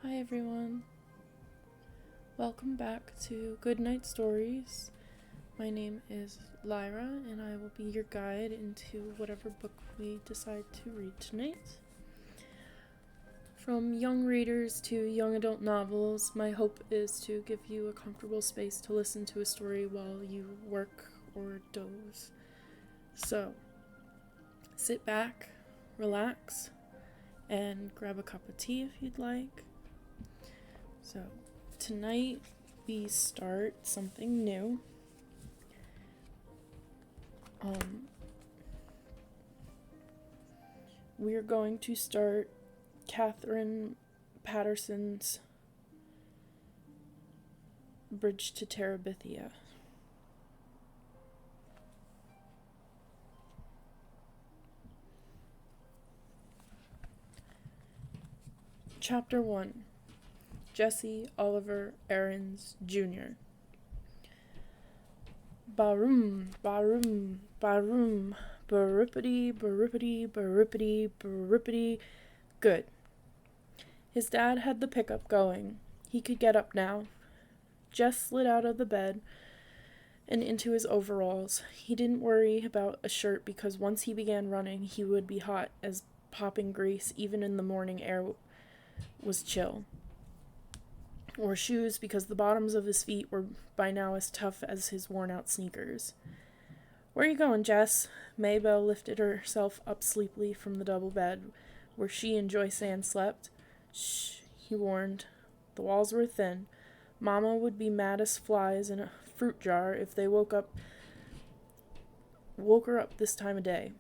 Hi everyone. Welcome back to Goodnight Stories. My name is Lyra and I will be your guide into whatever book we decide to read tonight. From young readers to young adult novels, my hope is to give you a comfortable space to listen to a story while you work or doze. So, sit back, relax, and grab a cup of tea if you'd like. So, tonight we start something new. We're going to start Katherine Paterson's Bridge to Terabithia. Chapter 1. Jesse Oliver Aarons, Jr. Barum, barum, barum, baripity, baripity, baripity, baripity. Good. His dad had the pickup going. He could get up now. Jess slid out of the bed and into his overalls. He didn't worry about a shirt because once he began running, he would be hot as popping grease even in the morning air was chill. Or shoes because the bottoms of his feet were by now as tough as his worn-out sneakers. "Where you going, Jess?" Maybelle lifted herself up sleepily from the double bed where she and Joyce Ann slept. "Shh," he warned. The walls were thin. Mama would be mad as flies in a fruit jar if they woke her up this time of day.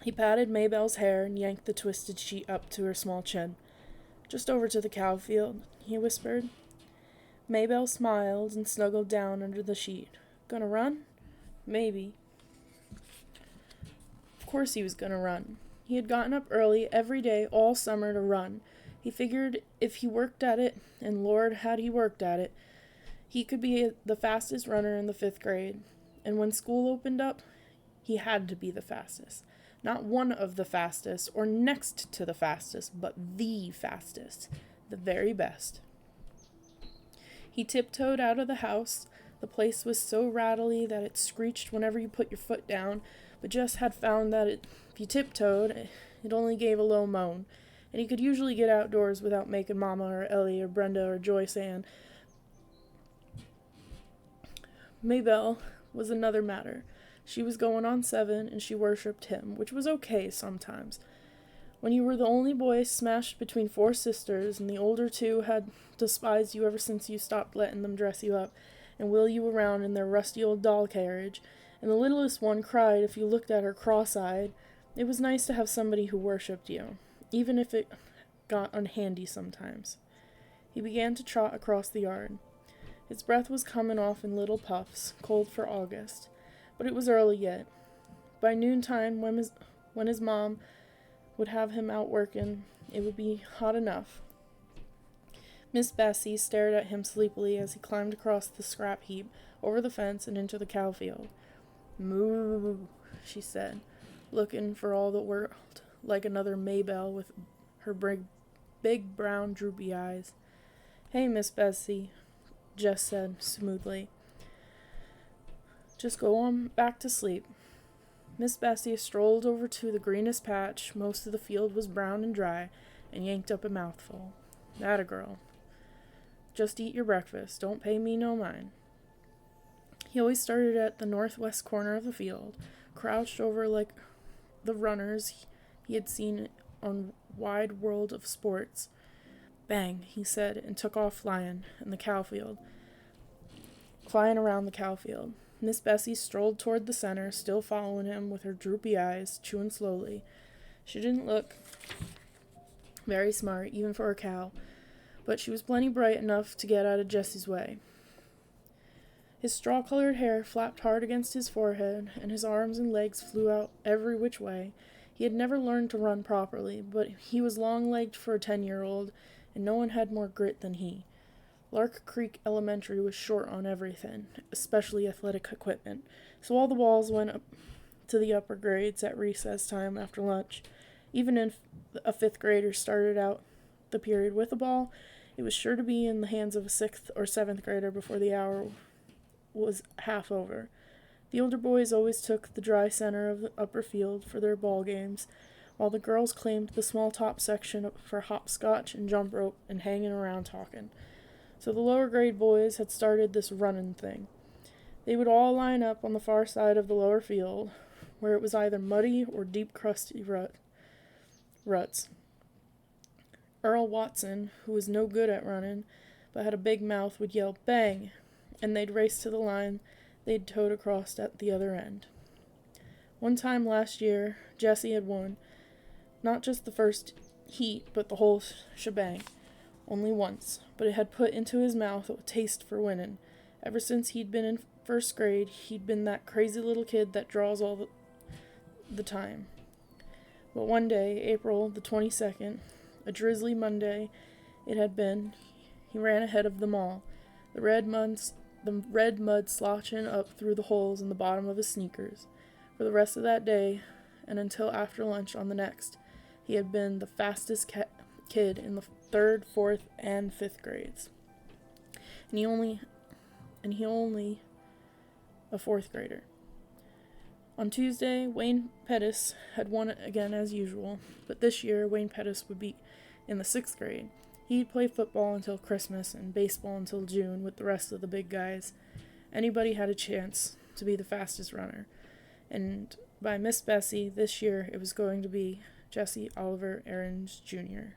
He patted Maybelle's hair and yanked the twisted sheet up to her small chin. "Just over to the cow field," he whispered. Maybelle smiled and snuggled down under the sheet. "Gonna run?" "Maybe." Of course he was gonna run. He had gotten up early every day all summer to run. He figured if he worked at it, and Lord had he worked at it, he could be the fastest runner in the 5th grade. And when school opened up, he had to be the fastest. Not one of the fastest, or next to the fastest, but the fastest. The very best. He tiptoed out of the house. The place was so rattly that it screeched whenever you put your foot down, but Jess had found that if you tiptoed, it only gave a low moan, and he could usually get outdoors without making Mama or Ellie or Brenda or Joyce Ann. Maybelle was another matter. She was going on 7, and she worshipped him, which was okay sometimes. When you were the only boy smashed between 4 sisters, and the older 2 had despised you ever since you stopped letting them dress you up and wheel you around in their rusty old doll carriage, and the littlest one cried if you looked at her cross-eyed, it was nice to have somebody who worshipped you, even if it got unhandy sometimes. He began to trot across the yard. His breath was coming off in little puffs, cold for August. But it was early yet. By noontime, when his mom would have him out working, it would be hot enough. Miss Bessie stared at him sleepily as he climbed across the scrap heap, over the fence, and into the cow field. "Moo," she said, looking for all the world like another Maybelle with her big brown droopy eyes. "Hey, Miss Bessie," Jess said smoothly. "Just go on back to sleep." Miss Bessie strolled over to the greenest patch. Most of the field was brown and dry, and yanked up a mouthful. "Atta girl. Just eat your breakfast. Don't pay me no mind." He always started at the northwest corner of the field, crouched over like the runners he had seen on Wide World of Sports. "Bang," he said, and took off flying around the cow field. Miss Bessie strolled toward the center, still following him with her droopy eyes, chewing slowly. She didn't look very smart, even for a cow, but she was plenty bright enough to get out of Jesse's way. His straw-colored hair flapped hard against his forehead, and his arms and legs flew out every which way. He had never learned to run properly, but he was long-legged for a 10-year-old, and no one had more grit than he. Lark Creek Elementary was short on everything, especially athletic equipment, so all the balls went up to the upper grades at recess time after lunch. Even if a 5th grader started out the period with a ball, it was sure to be in the hands of a 6th or 7th grader before the hour was half over. The older boys always took the dry center of the upper field for their ball games, while the girls claimed the small top section for hopscotch and jump rope and hanging around talking. So the lower grade boys had started this running thing. They would all line up on the far side of the lower field, where it was either muddy or deep crusty ruts. Earl Watson, who was no good at running, but had a big mouth, would yell, "Bang!" and they'd race to the line they'd towed across at the other end. One time last year, Jesse had won, not just the first heat, but the whole shebang. Only once, but it had put into his mouth a taste for winning. Ever since he'd been in 1st grade, he'd been that crazy little kid that draws all the time. But one day, April the 22nd, a drizzly Monday it had been, he ran ahead of them all, the red mud sloshing up through the holes in the bottom of his sneakers. For the rest of that day, and until after lunch on the next, he had been the fastest kid in the 3rd, 4th, and 5th grades. And he only a 4th grader. On Tuesday, Wayne Pettis had won it again as usual, but this year Wayne Pettis would be in the 6th grade. He'd play football until Christmas and baseball until June with the rest of the big guys. Anybody had a chance to be the fastest runner. And by Miss Bessie, this year it was going to be Jesse Oliver Aarons Jr.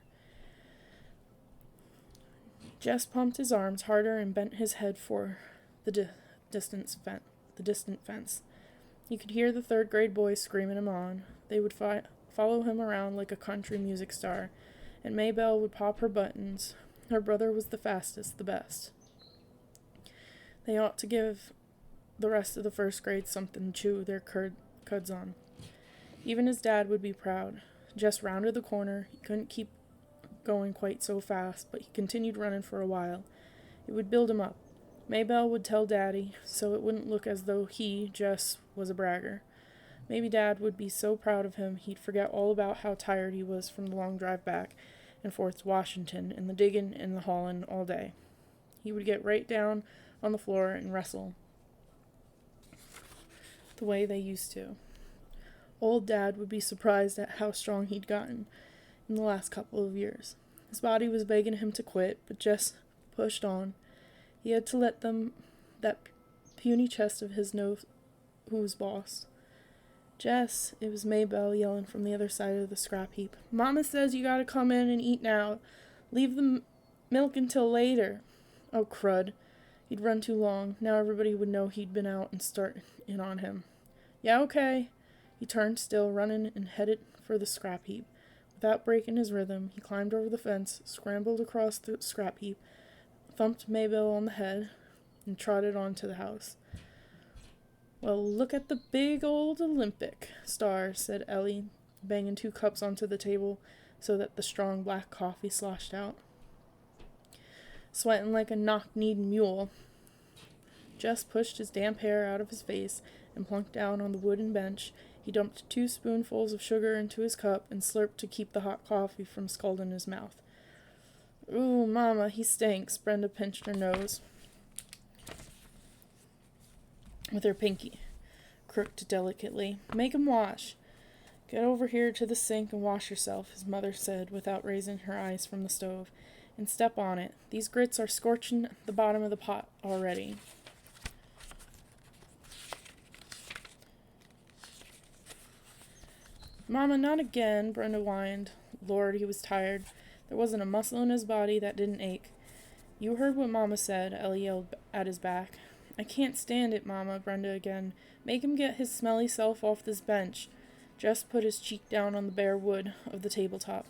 Jess pumped his arms harder and bent his head for the distant fence. You could hear the 3rd grade boys screaming him on. They would follow him around like a country music star, and Maybelle would pop her buttons. Her brother was the fastest, the best. They ought to give the rest of the 1st grade something to chew their cuds on. Even his dad would be proud. Jess rounded the corner. He couldn't keep going quite so fast, but he continued running for a while. It would build him up. Maybelle would tell Daddy, so it wouldn't look as though he, Jess, was a bragger. Maybe Dad would be so proud of him he'd forget all about how tired he was from the long drive back and forth to Washington and the digging and the hauling all day. He would get right down on the floor and wrestle the way they used to. Old Dad would be surprised at how strong he'd gotten in the last couple of years. His body was begging him to quit, but Jess pushed on. He had to let that puny chest of his know who was boss. Jess, it was Maybelle yelling from the other side of the scrap heap. Mama says you gotta come in and eat now. Leave the milk until later. Oh, crud. He'd run too long. Now everybody would know he'd been out and start in on him. Yeah, okay. He turned still, running, and headed for the scrap heap. Without breaking his rhythm, he climbed over the fence, scrambled across the scrap heap, thumped Maybelle on the head, and trotted on to the house. Well, look at the big old Olympic star, said Ellie, banging 2 cups onto the table so that the strong black coffee sloshed out. Sweating like a knock-kneed mule, Jess pushed his damp hair out of his face and plunked down on the wooden bench. He dumped 2 spoonfuls of sugar into his cup and slurped to keep the hot coffee from scalding his mouth. Ooh, Mama, he stinks. Brenda pinched her nose with her pinky, crooked delicately. Make him wash. Get over here to the sink and wash yourself, his mother said without raising her eyes from the stove, and step on it. These grits are scorching the bottom of the pot already. Mama, not again, Brenda whined. Lord, he was tired. There wasn't a muscle in his body that didn't ache. You heard what Mama said, Ellie yelled at his back. I can't stand it, Mama, Brenda again. Make him get his smelly self off this bench. Jess put his cheek down on the bare wood of the tabletop.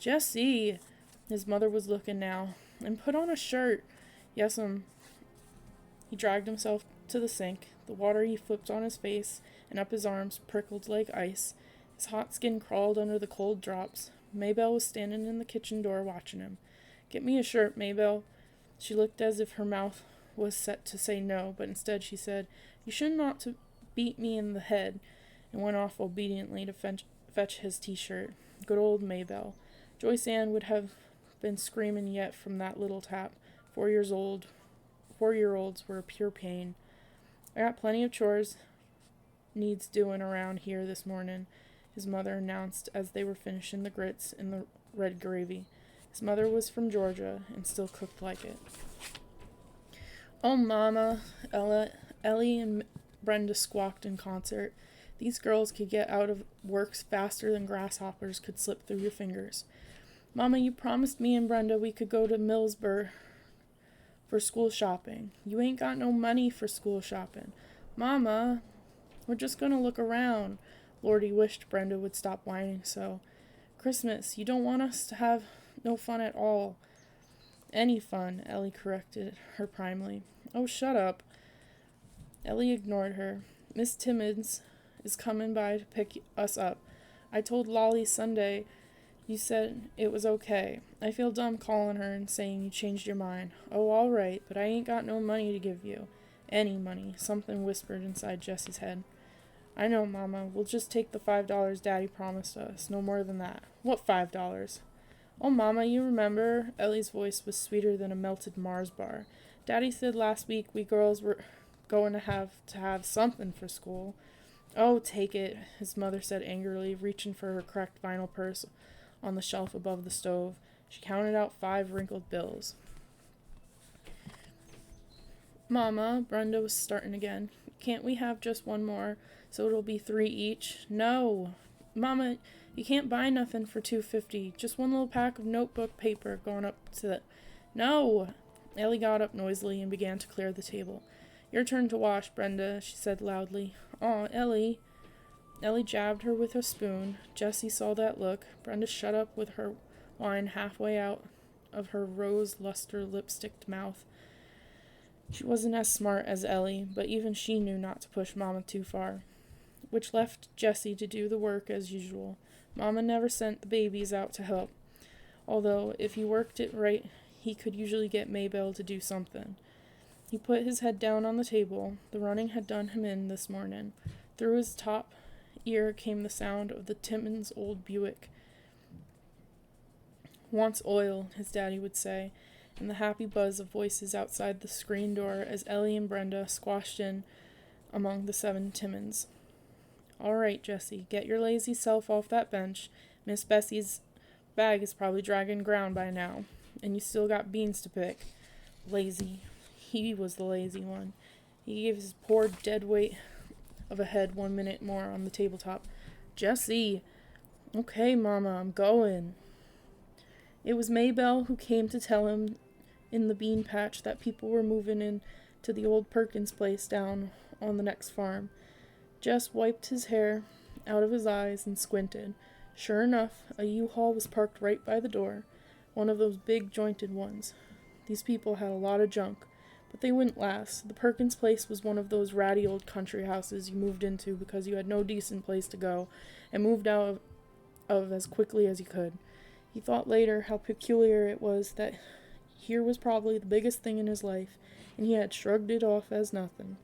Jessie! His mother was looking now. And put on a shirt. Yes'm. He dragged himself to the sink. The water he flipped on his face and up his arms prickled like ice. His hot skin crawled under the cold drops. Maybelle was standing in the kitchen door watching him. Get me a shirt, Maybelle. She looked as if her mouth was set to say no, but instead she said, You shouldn't ought to beat me in the head, and went off obediently to fetch his t-shirt. Good old Maybelle. Joyce Ann would have been screaming yet from that little tap. 4-year-olds were a pure pain. I got plenty of chores needs doing around here this morning, his mother announced as they were finishing the grits and the red gravy. His mother was from Georgia and still cooked like it. Oh, Mama, Ellie and Brenda squawked in concert. These girls could get out of work faster than grasshoppers could slip through your fingers. Mama, you promised me and Brenda we could go to Millsburg for school shopping. You ain't got no money for school shopping. Mama, we're just gonna look around. Lordy wished Brenda would stop whining so. Christmas, you don't want us to have no fun at all. Any fun, Ellie corrected her primly. Oh, shut up. Ellie ignored her. Miss Timmins is coming by to pick us up. I told Lolly Sunday you said it was okay. I feel dumb calling her and saying you changed your mind. Oh, all right, but I ain't got no money to give you. Any money, something whispered inside Jessie's head. I know, Mama. We'll just take the $5 Daddy promised us. No more than that. What $5? Oh, Mama, you remember? Ellie's voice was sweeter than a melted Mars bar. Daddy said last week we girls were going to have something for school. Oh, take it, his mother said angrily, reaching for her cracked vinyl purse on the shelf above the stove. She counted out 5 wrinkled bills. Mama, Brenda was starting again. Can't we have just one more, so it'll be 3 each? No. Mama, you can't buy nothing for $2.50. Just one little pack of notebook paper going up to the... No. Ellie got up noisily and began to clear the table. Your turn to wash, Brenda, she said loudly. Aw, Ellie. Ellie jabbed her with a spoon. Jessie saw that look. Brenda shut up with her wine halfway out of her rose-luster lipsticked mouth. She wasn't as smart as Ellie, but even she knew not to push Mama too far, which left Jessie to do the work as usual. Mama never sent the babies out to help, although if he worked it right, he could usually get Maybelle to do something. He put his head down on the table. The running had done him in this morning. Through his top ear came the sound of the Timmins' old Buick. Wants oil, his daddy would say, and the happy buzz of voices outside the screen door as Ellie and Brenda squashed in among the 7 Timmins. All right, Jessie, get your lazy self off that bench. Miss Bessie's bag is probably dragging ground by now, and you still got beans to pick. Lazy. He was the lazy one. He gave his poor dead weight of a head 1 minute more on the tabletop. Jessie! Okay, Mama, I'm going. It was Maybelle who came to tell him in the bean patch that people were moving in to the old Perkins place down on the next farm. Jess wiped his hair out of his eyes and squinted. Sure enough, a U-Haul was parked right by the door, one of those big jointed ones. These people had a lot of junk, but they wouldn't last. The Perkins place was one of those ratty old country houses you moved into because you had no decent place to go, and moved out of as quickly as you could. He thought later how peculiar it was that here was probably the biggest thing in his life, and he had shrugged it off as nothing.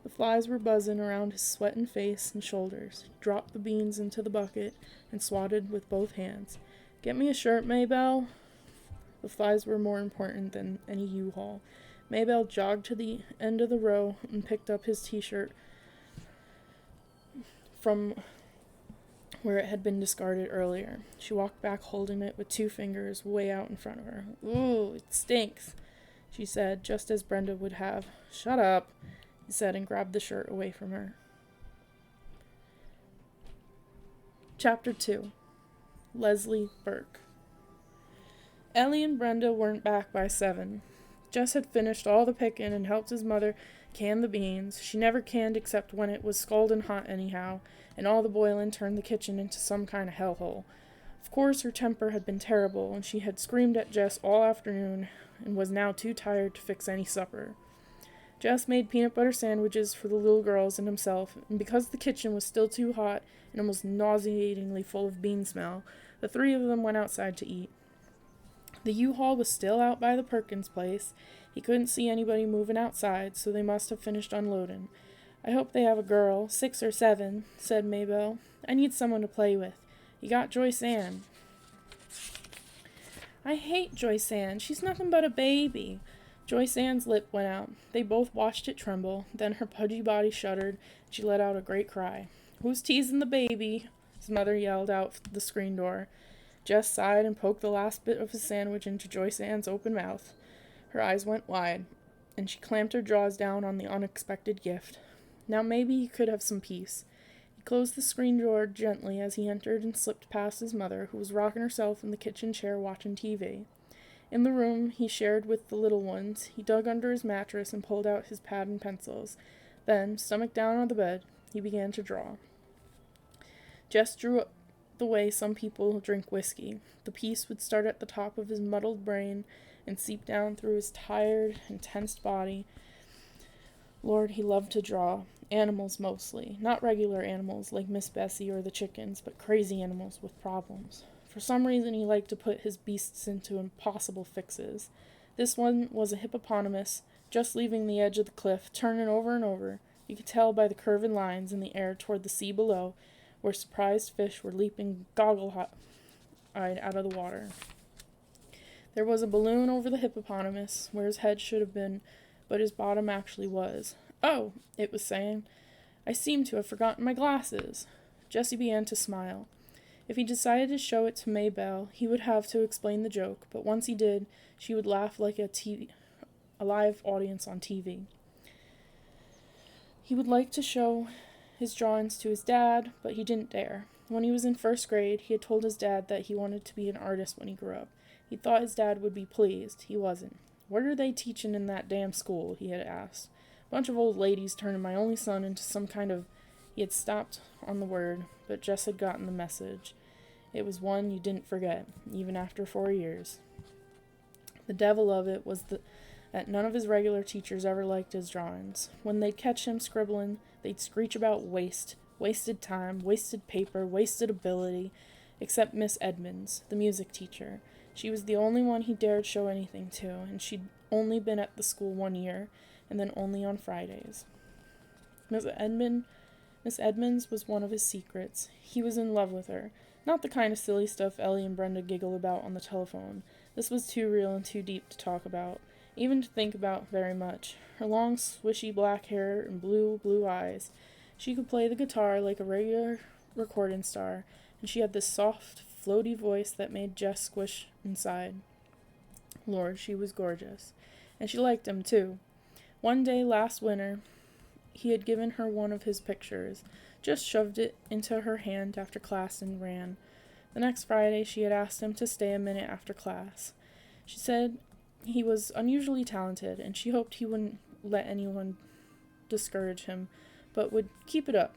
The flies were buzzing around his sweating face and shoulders. He dropped the beans into the bucket and swatted with both hands. Get me a shirt, Maybelle. The flies were more important than any U-Haul. Maybelle jogged to the end of the row and picked up his t-shirt from where it had been discarded earlier. She walked back holding it with 2 fingers way out in front of her. Ooh, it stinks, she said, just as Brenda would have. Shut up, he said, and grabbed the shirt away from her. Chapter 2. Leslie Burke. Ellie and Brenda weren't back by 7. Jess had finished all the picking and helped his mother can the beans. She never canned except when it was scalding hot anyhow, and all the boiling turned the kitchen into some kind of hellhole. Of course, her temper had been terrible, and she had screamed at Jess all afternoon and was now too tired to fix any supper. Jess made peanut butter sandwiches for the little girls and himself, and because the kitchen was still too hot and almost nauseatingly full of bean smell, the 3 of them went outside to eat. The U-Haul was still out by the Perkins place. He couldn't see anybody moving outside, so they must have finished unloading. I hope they have a girl, 6 or 7, said Maybelle. I need someone to play with. You got Joyce Ann. I hate Joyce Ann. She's nothing but a baby. Joyce Ann's lip went out. They both watched it tremble. Then her pudgy body shuddered. She let out a great cry. Who's teasing the baby? His mother yelled out the screen door. Jess sighed and poked the last bit of his sandwich into Joyce Ann's open mouth. Her eyes went wide, and she clamped her jaws down on the unexpected gift. Now maybe he could have some peace. He closed the screen door gently as he entered and slipped past his mother, who was rocking herself in the kitchen chair watching TV. In the room he shared with the little ones, he dug under his mattress and pulled out his pad and pencils. Then, stomach down on the bed, he began to draw. Jess drew the way some people drink whiskey. The piece would start at the top of his muddled brain and seep down through his tired and tensed body. Lord, he loved to draw. Animals mostly. Not regular animals like Miss Bessie or the chickens, but crazy animals with problems. For some reason he liked to put his beasts into impossible fixes. This one was a hippopotamus, just leaving the edge of the cliff, turning over and over. You could tell by the curving lines in the air toward the sea below, where surprised fish were leaping goggle-eyed out of the water. There was a balloon over the hippopotamus, where his head should have been, but his bottom actually was. "Oh," it was saying, "I seem to have forgotten my glasses." Jessie began to smile. If he decided to show it to Maybelle, he would have to explain the joke, but once he did, she would laugh like a live audience on TV. He would like to show his drawings to his dad, but he didn't dare. When he was in first grade, he had told his dad that he wanted to be an artist when he grew up. He thought his dad would be pleased. He wasn't. "What are they teaching in that damn school?" he had asked. "Bunch of old ladies turning my only son into some kind of—" He had stopped on the word, but Jess had gotten the message. It was one you didn't forget, even after 4 years. The devil of it was that none of his regular teachers ever liked his drawings. When they'd catch him scribbling, they'd screech about wasted time, wasted paper, wasted ability, except Miss Edmonds, the music teacher. She was the only one he dared show anything to, and she'd only been at the school 1 year, and then only on Fridays. Miss Edmonds was one of his secrets. He was in love with her. Not the kind of silly stuff Ellie and Brenda giggle about on the telephone. This was too real and too deep to talk about, even to think about very much. Her long, swishy black hair and blue eyes. She could play the guitar like a regular recording star, and she had this soft, floaty voice that made Jess squish inside. Lord, she was gorgeous. And she liked him, too. One day last winter, he had given her one of his pictures, just shoved it into her hand after class and ran. The next Friday she had asked him to stay a minute after class. She said he was unusually talented, and she hoped he wouldn't let anyone discourage him, but would keep it up.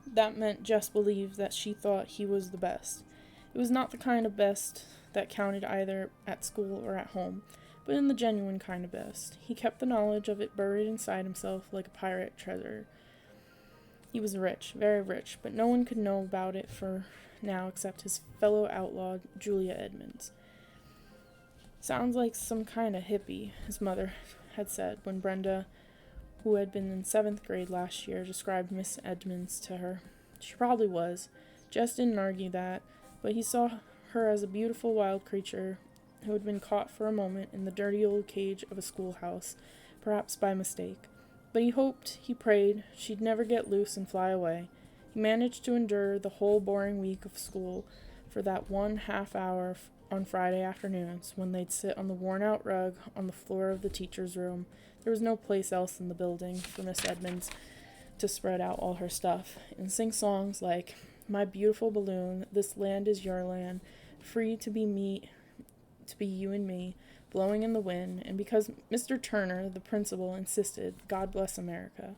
That meant Jess believed that she thought he was the best. It was not the kind of best that counted either at school or at home, but in the genuine kind of best. He kept the knowledge of it buried inside himself like a pirate treasure. He was rich, very rich, but no one could know about it for now except his fellow outlaw, Julia Edmonds. "Sounds like some kind of hippie," his mother had said when Brenda, who had been in 7th grade last year, described Miss Edmonds to her. She probably was. Jess didn't argue that, but he saw her as a beautiful wild creature who had been caught for a moment in the dirty old cage of a schoolhouse, perhaps by mistake. But he hoped, he prayed, she'd never get loose and fly away. He managed to endure the whole boring week of school for that 1/2 hour on Friday afternoons when they'd sit on the worn-out rug on the floor of the teacher's room. There was no place else in the building for Miss Edmonds to spread out all her stuff and sing songs like "My Beautiful Balloon," "This Land Is Your Land," "Free to be you and me," blowing in the wind, and because Mr. Turner, the principal, insisted, "God bless America."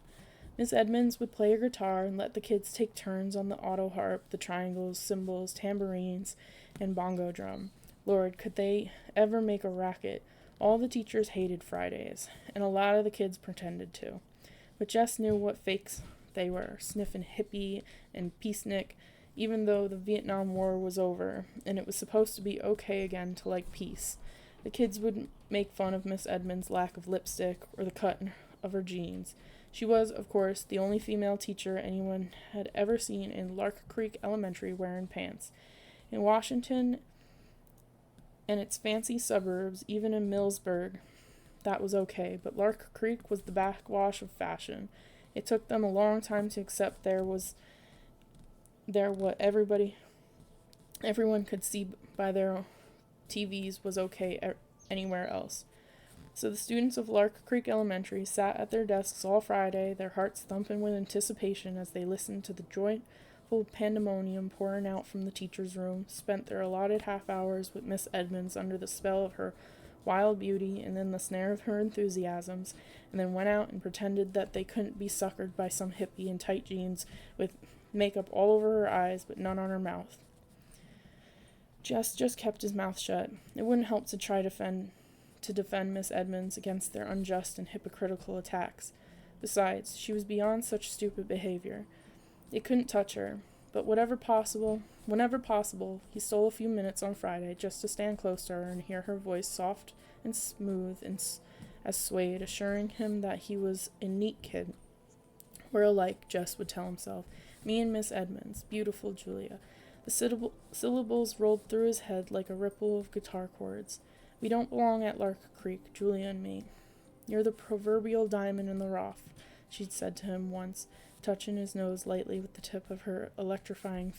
Miss Edmonds would play her guitar and let the kids take turns on the auto harp, the triangles, cymbals, tambourines, and bongo drum. Lord, could they ever make a racket? All the teachers hated Fridays, and a lot of the kids pretended to. But Jess knew what fakes they were, sniffing hippie and peacenik, even though the Vietnam War was over, and it was supposed to be okay again to like peace. The kids would make fun of Miss Edmonds' lack of lipstick or the cut of her jeans. She was, of course, the only female teacher anyone had ever seen in Lark Creek Elementary wearing pants. In Washington and its fancy suburbs, even in Millsburg, that was okay, but Lark Creek was the backwash of fashion. It took them a long time to accept there what everyone could see by their TVs was okay anywhere else. So the students of Lark Creek Elementary sat at their desks all Friday, their hearts thumping with anticipation as they listened to the joyful pandemonium pouring out from the teacher's room, spent their allotted half hours with Miss Edmonds under the spell of her wild beauty and in the snare of her enthusiasms, and then went out and pretended that they couldn't be suckered by some hippie in tight jeans with makeup all over her eyes but none on her mouth. Jess just kept his mouth shut. It wouldn't help to try to defend Miss Edmonds against their unjust and hypocritical attacks. Besides, she was beyond such stupid behavior. It couldn't touch her, but whenever possible, he stole a few minutes on Friday just to stand close to her and hear her voice soft and smooth and as suede, assuring him that he was a neat kid. We're alike, Jess would tell himself. Me and Miss Edmonds, beautiful Julia. The syllables rolled through his head like a ripple of guitar chords. We don't belong at Lark Creek, Julia and me. You're the proverbial diamond in the rough, she'd said to him once, touching his nose lightly with the tip of her electrifying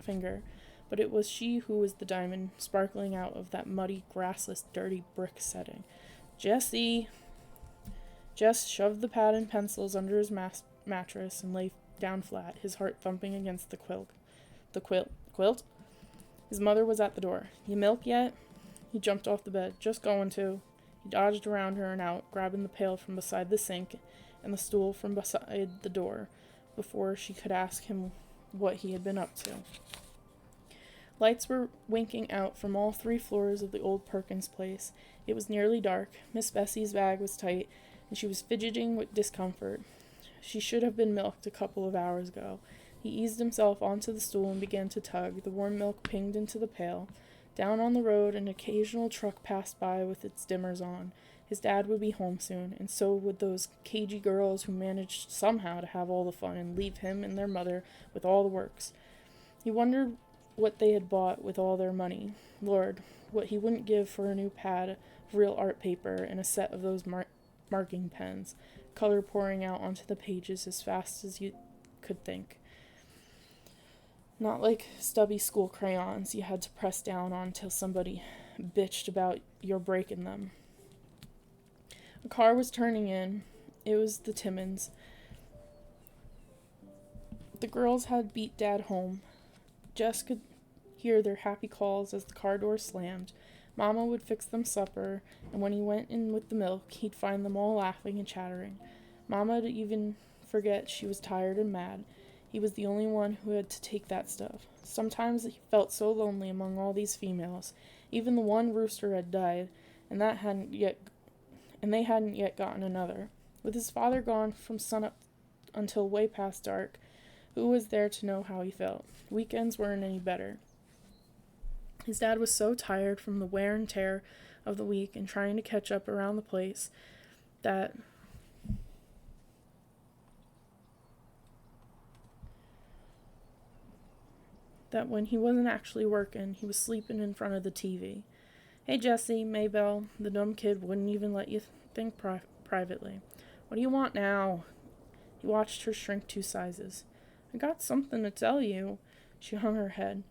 finger. But it was she who was the diamond, sparkling out of that muddy, grassless, dirty brick setting. Jessie! Jess shoved the pad and pencils under his mattress and lay down flat, his heart thumping against the quilt. Quilt? His mother was at the door. You milk yet? He jumped off the bed. Just going to. He dodged around her and out, grabbing the pail from beside the sink and the stool from beside the door, before she could ask him what he had been up to. Lights were winking out from all 3 floors of the old Perkins place. It was nearly dark. Miss Bessie's bag was tight, and she was fidgeting with discomfort. She should have been milked a couple of hours ago. He eased himself onto the stool and began to tug. The warm milk pinged into the pail. Down on the road, an occasional truck passed by with its dimmers on. His dad would be home soon, and so would those cagey girls who managed somehow to have all the fun and leave him and their mother with all the works. He wondered what they had bought with all their money. Lord, what he wouldn't give for a new pad of real art paper and a set of those marking pens, color pouring out onto the pages as fast as you could think. Not like stubby school crayons you had to press down on till somebody bitched about your breaking them. A car was turning in. It was the Timmons. The girls had beat Dad home. Jess could hear their happy calls as the car door slammed. Mama would fix them supper, and when he went in with the milk, he'd find them all laughing and chattering. Mama'd even forget she was tired and mad. He was the only one who had to take that stuff. Sometimes he felt so lonely among all these females. Even the one rooster had died, and they hadn't yet gotten another. With his father gone from sunup until way past dark, who was there to know how he felt? Weekends weren't any better. His dad was so tired from the wear and tear of the week and trying to catch up around the place that when he wasn't actually working, he was sleeping in front of the TV. Hey, Jessie, Maybelle, the dumb kid wouldn't even let you think privately. What do you want now? He watched her shrink 2 sizes. I got something to tell you. She hung her head.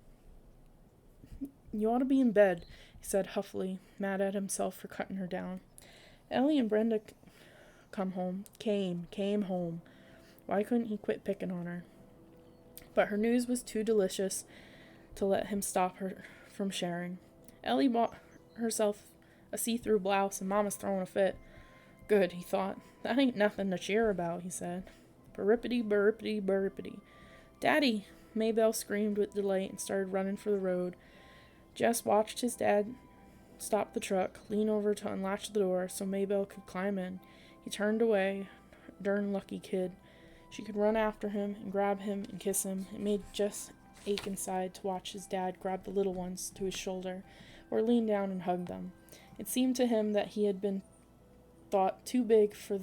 You ought to be in bed, he said huffily, mad at himself for cutting her down. Ellie and Brenda came home. Why couldn't he quit picking on her? But her news was too delicious to let him stop her from sharing. Ellie bought herself a see-through blouse and Mama's throwing a fit. Good, he thought. That ain't nothing to cheer about, he said. Burrippity, burrippity, burrippity. Daddy! Maybelle screamed with delight and started running for the road. Jess watched his dad stop the truck, lean over to unlatch the door so Maybelle could climb in. He turned away. Darn lucky kid. She could run after him and grab him and kiss him. It made Jess ache inside to watch his dad grab the little ones to his shoulder or lean down and hug them. It seemed to him that he had been thought too big for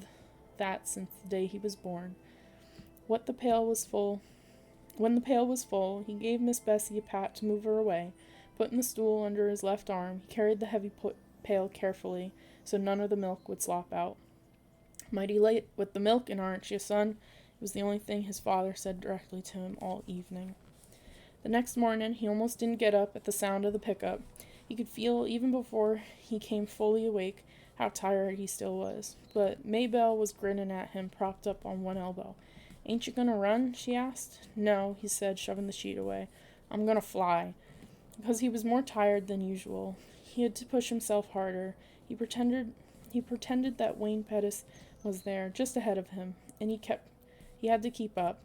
that since the day he was born. What the pail was full When the pail was full, he gave Miss Bessie a pat to move her away. Putting the stool under his left arm, he carried the heavy pail carefully so none of the milk would slop out. "Mighty late with the milking, aren't you, son?" It was the only thing his father said directly to him all evening. The next morning, he almost didn't get up at the sound of the pickup. He could feel, even before he came fully awake, how tired he still was. But Maybelle was grinning at him, propped up on one elbow. "Ain't you gonna run?" she asked. "No," he said, shoving the sheet away. "I'm gonna fly." Because he was more tired than usual, he had to push himself harder. He pretended that Wayne Pettis was there, just ahead of him, and he had to keep up.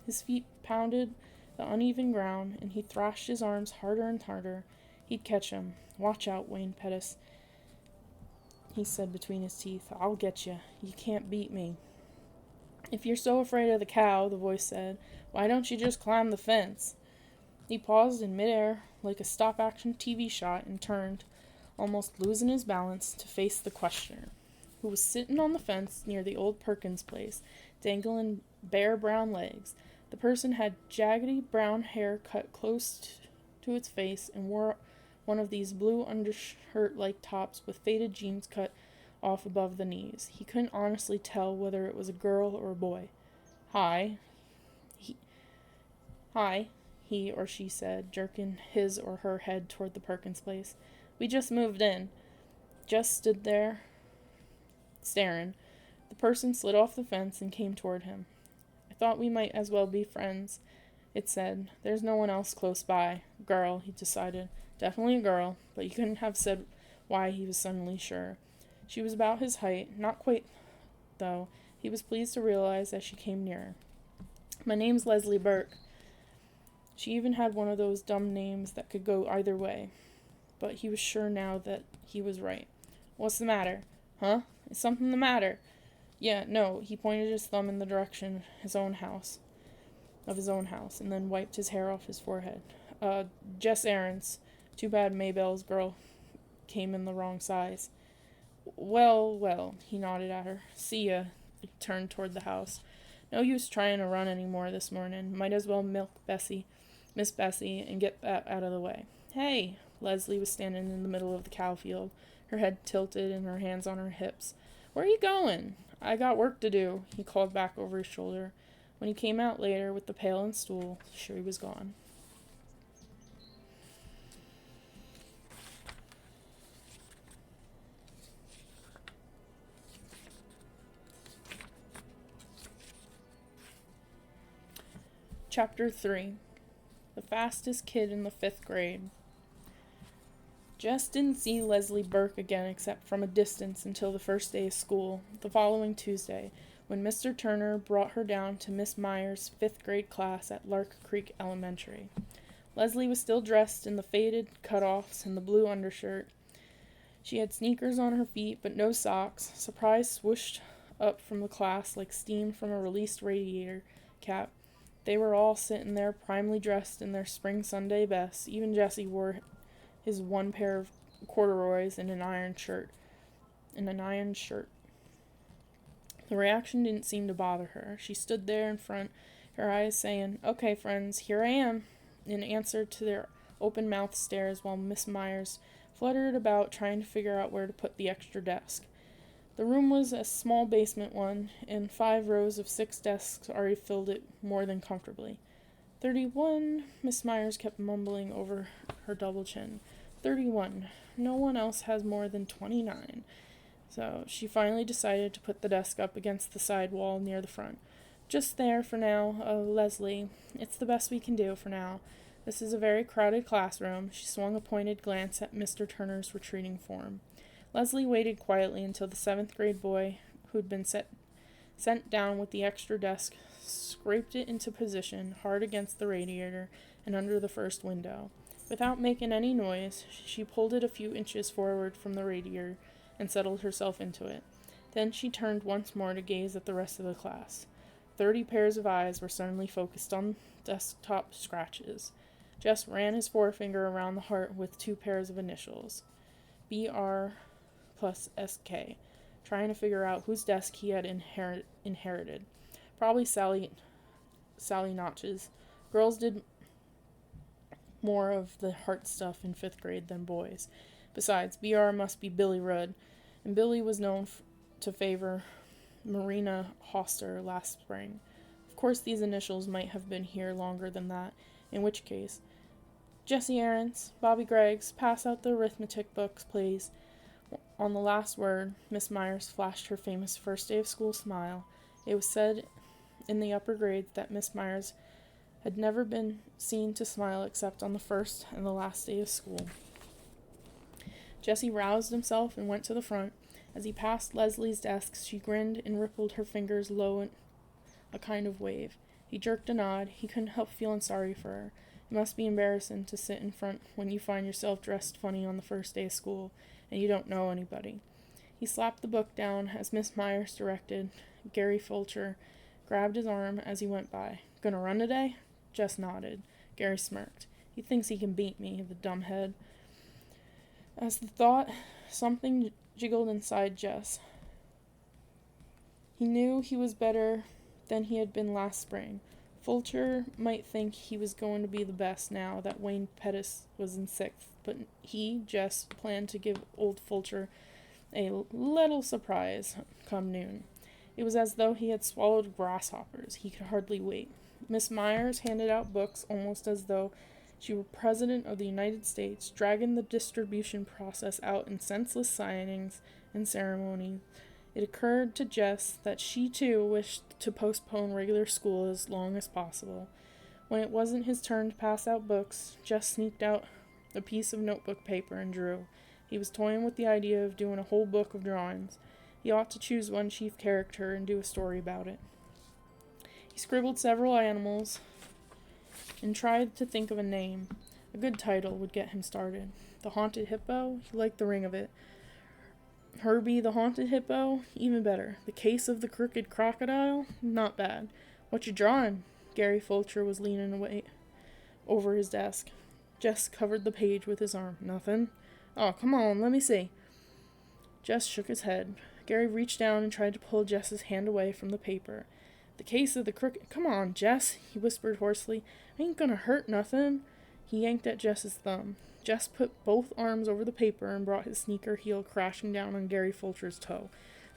His feet pounded the uneven ground, and he thrashed his arms harder and harder. He'd catch him. "Watch out, Wayne Pettis," he said between his teeth. "I'll get you. You can't beat me." "If you're so afraid of the cow," the voice said, "why don't you just climb the fence?" He paused in midair like a stop-action TV shot and turned, almost losing his balance, to face the questioner, who was sitting on the fence near the old Perkins place, dangling bare brown legs. The person had jaggedy brown hair cut close to its face and wore one of these blue undershirt-like tops with faded jeans cut off above the knees. He couldn't honestly tell whether it was a girl or a boy. Hi, he or she said, jerking his or her head toward the Perkins place. "We just moved in." Just stood there, staring. The person slid off the fence and came toward him. "I thought we might as well be friends," it said. "There's no one else close by." Girl, he decided. Definitely a girl, but he couldn't have said why he was suddenly sure. She was about his height, not quite, though. He was pleased to realize as she came nearer. "My name's Leslie Burke." She even had one of those dumb names that could go either way. But he was sure now that he was right. "What's the matter?" "Huh? Is something the matter?" "Yeah, no." He pointed his thumb in the direction of his own house, and then wiped his hair off his forehead. Jess errands. Too bad Maybelle's girl came in the wrong size." Well, he nodded at her. "See ya." He turned toward the house. No use trying to run any more this morning. Might as well milk Miss Bessie, and get that out of the way. "Hey!" Leslie was standing in the middle of the cow field, her head tilted and her hands on her hips. "Where are you going?" "I got work to do," he called back over his shoulder. When he came out later with the pail and stool, she was gone. Chapter 3. The Fastest Kid in the 5th Grade. Jess didn't see Leslie Burke again except from a distance until the first day of school, the following Tuesday, when Mr. Turner brought her down to Miss Meyer's 5th grade class at Lark Creek Elementary. Leslie was still dressed in the faded cut-offs and the blue undershirt. She had sneakers on her feet, but no socks. Surprise swooshed up from the class like steam from a released radiator cap. They were all sitting there, primely dressed in their spring Sunday best. Even Jessie wore his one pair of corduroys and an iron shirt. The reaction didn't seem to bother her. She stood there in front, her eyes saying, "Okay, friends, here I am," in answer to their open-mouthed stares, while Miss Myers fluttered about trying to figure out where to put the extra desk. The room was a small basement one, and 5 rows of 6 desks already filled it more than comfortably. 31, Miss Myers kept mumbling over her double chin. 31. No one else has more than 29. So she finally decided to put the desk up against the side wall near the front. "Just there for now, Leslie. It's the best we can do for now. This is a very crowded classroom." She swung a pointed glance at Mr. Turner's retreating form. Leslie waited quietly until the 7th grade boy, who'd been sent down with the extra desk, scraped it into position, hard against the radiator and under the first window. Without making any noise, she pulled it a few inches forward from the radiator and settled herself into it. Then she turned once more to gaze at the rest of the class. 30 pairs of eyes were suddenly focused on desktop scratches. Jess ran his forefinger around the heart with 2 pairs of initials. BR plus SK, trying to figure out whose desk he had inherited. Probably Sally Notch's. Girls did more of the heart stuff in 5th grade than boys. Besides, BR must be Billy Rudd, and Billy was known to favor Marina Hoster last spring. Of course, these initials might have been here longer than that, in which case, Jessie Aarons, Bobby Greggs, pass out the arithmetic books, please. On the last word, Miss Myers flashed her famous first day of school smile. It was said in the upper grades that Miss Myers had never been seen to smile except on the first and the last day of school. Jessie roused himself and went to the front. As he passed Leslie's desk, she grinned and rippled her fingers low in a kind of wave. He jerked a nod. He couldn't help feeling sorry for her. It must be embarrassing to sit in front when you find yourself dressed funny on the first day of school, and you don't know anybody. He slapped the book down as Miss Myers directed. Gary Fulcher grabbed his arm as he went by. "Gonna run today?" Jess nodded. Gary smirked. "He thinks he can beat me, the dumbhead." As the thought, something jiggled inside Jess. He knew he was better than he had been last spring. Fulcher might think he was going to be the best now that Wayne Pettis was in 6th, but he, Jess, planned to give old Fulcher a little surprise come noon. It was as though he had swallowed grasshoppers. He could hardly wait. Miss Myers handed out books almost as though she were President of the United States, dragging the distribution process out in senseless signings and ceremonies. It occurred to Jess that she, too, wished to postpone regular school as long as possible. When it wasn't his turn to pass out books, Jess sneaked out a piece of notebook paper and drew. He was toying with the idea of doing a whole book of drawings. He ought to choose one chief character and do a story about it. He scribbled several animals and tried to think of a name. A good title would get him started. The Haunted Hippo? He liked the ring of it. Herbie the Haunted Hippo? Even better. The Case of the Crooked Crocodile? Not bad. What you drawing? Gary Fulcher was leaning away over his desk. Jess covered the page with his arm. Nothing? Oh, come on, let me see. Jess shook his head. Gary reached down and tried to pull Jess's hand away from the paper. The Case of the Crooked... Come on, Jess, he whispered hoarsely. I ain't gonna hurt nothing. He yanked at Jess's thumb. Jess put both arms over the paper and brought his sneaker heel crashing down on Gary Fulcher's toe.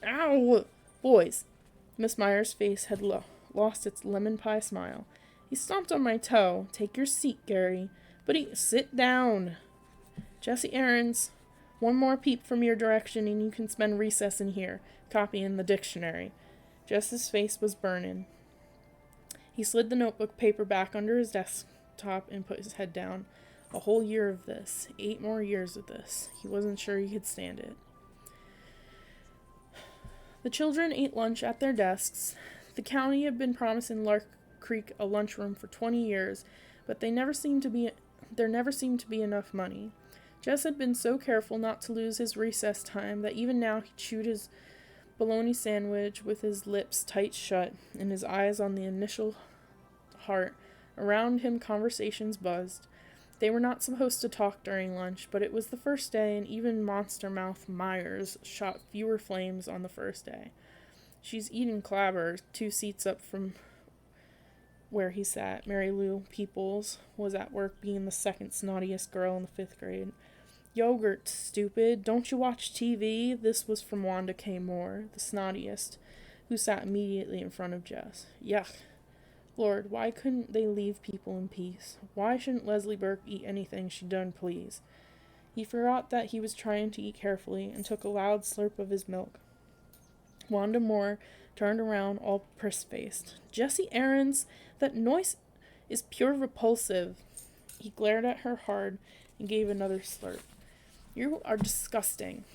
Ow! Boys! Miss Myers' face had lost its lemon pie smile. He stomped on my toe. Take your seat, Gary. But sit down. Jessie Aarons, one more peep from your direction and you can spend recess in here, copying the dictionary. Jess's face was burning. He slid the notebook paper back under his desktop and put his head down. A whole year of this. 8 more years of this. He wasn't sure he could stand it. The children ate lunch at their desks. The county had been promising Lark Creek a lunchroom for 20 years, but there never seemed to be enough money. Jess had been so careful not to lose his recess time that even now he chewed his bologna sandwich with his lips tight shut and his eyes on the initial heart. Around him conversations buzzed. They were not supposed to talk during lunch, but it was the first day, and even Monster Mouth Myers shot fewer flames on the first day. She's eating clabber 2 seats up from where he sat. Mary Lou Peoples was at work being the second snottiest girl in the 5th grade. Yogurt, stupid. Don't you watch TV? This was from Wanda K. Moore, the snottiest, who sat immediately in front of Jess. Yuck. Lord, why couldn't they leave people in peace? Why shouldn't Leslie Burke eat anything she done please? He forgot that he was trying to eat carefully and took a loud slurp of his milk. Wanda Moore turned around all brisk-faced. Jessie Aarons, that noise is pure repulsive. He glared at her hard and gave another slurp. You are disgusting.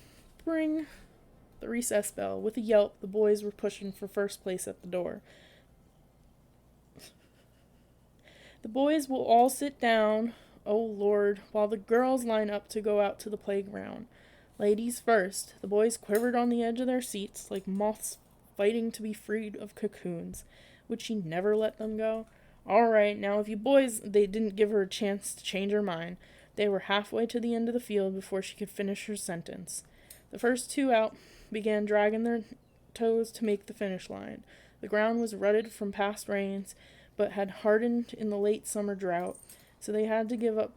Ring the recess bell. With a yelp, the boys were pushing for first place at the door. The boys will all sit down, oh Lord, while the girls line up to go out to the playground. Ladies first. The boys quivered on the edge of their seats like moths fighting to be freed of cocoons. Would she never let them go? All right, now if you boys... They didn't give her a chance to change her mind. They were halfway to the end of the field before she could finish her sentence. The first 2 out began dragging their toes to make the finish line. The ground was rutted from past rains, but had hardened in the late summer drought, so they had to give up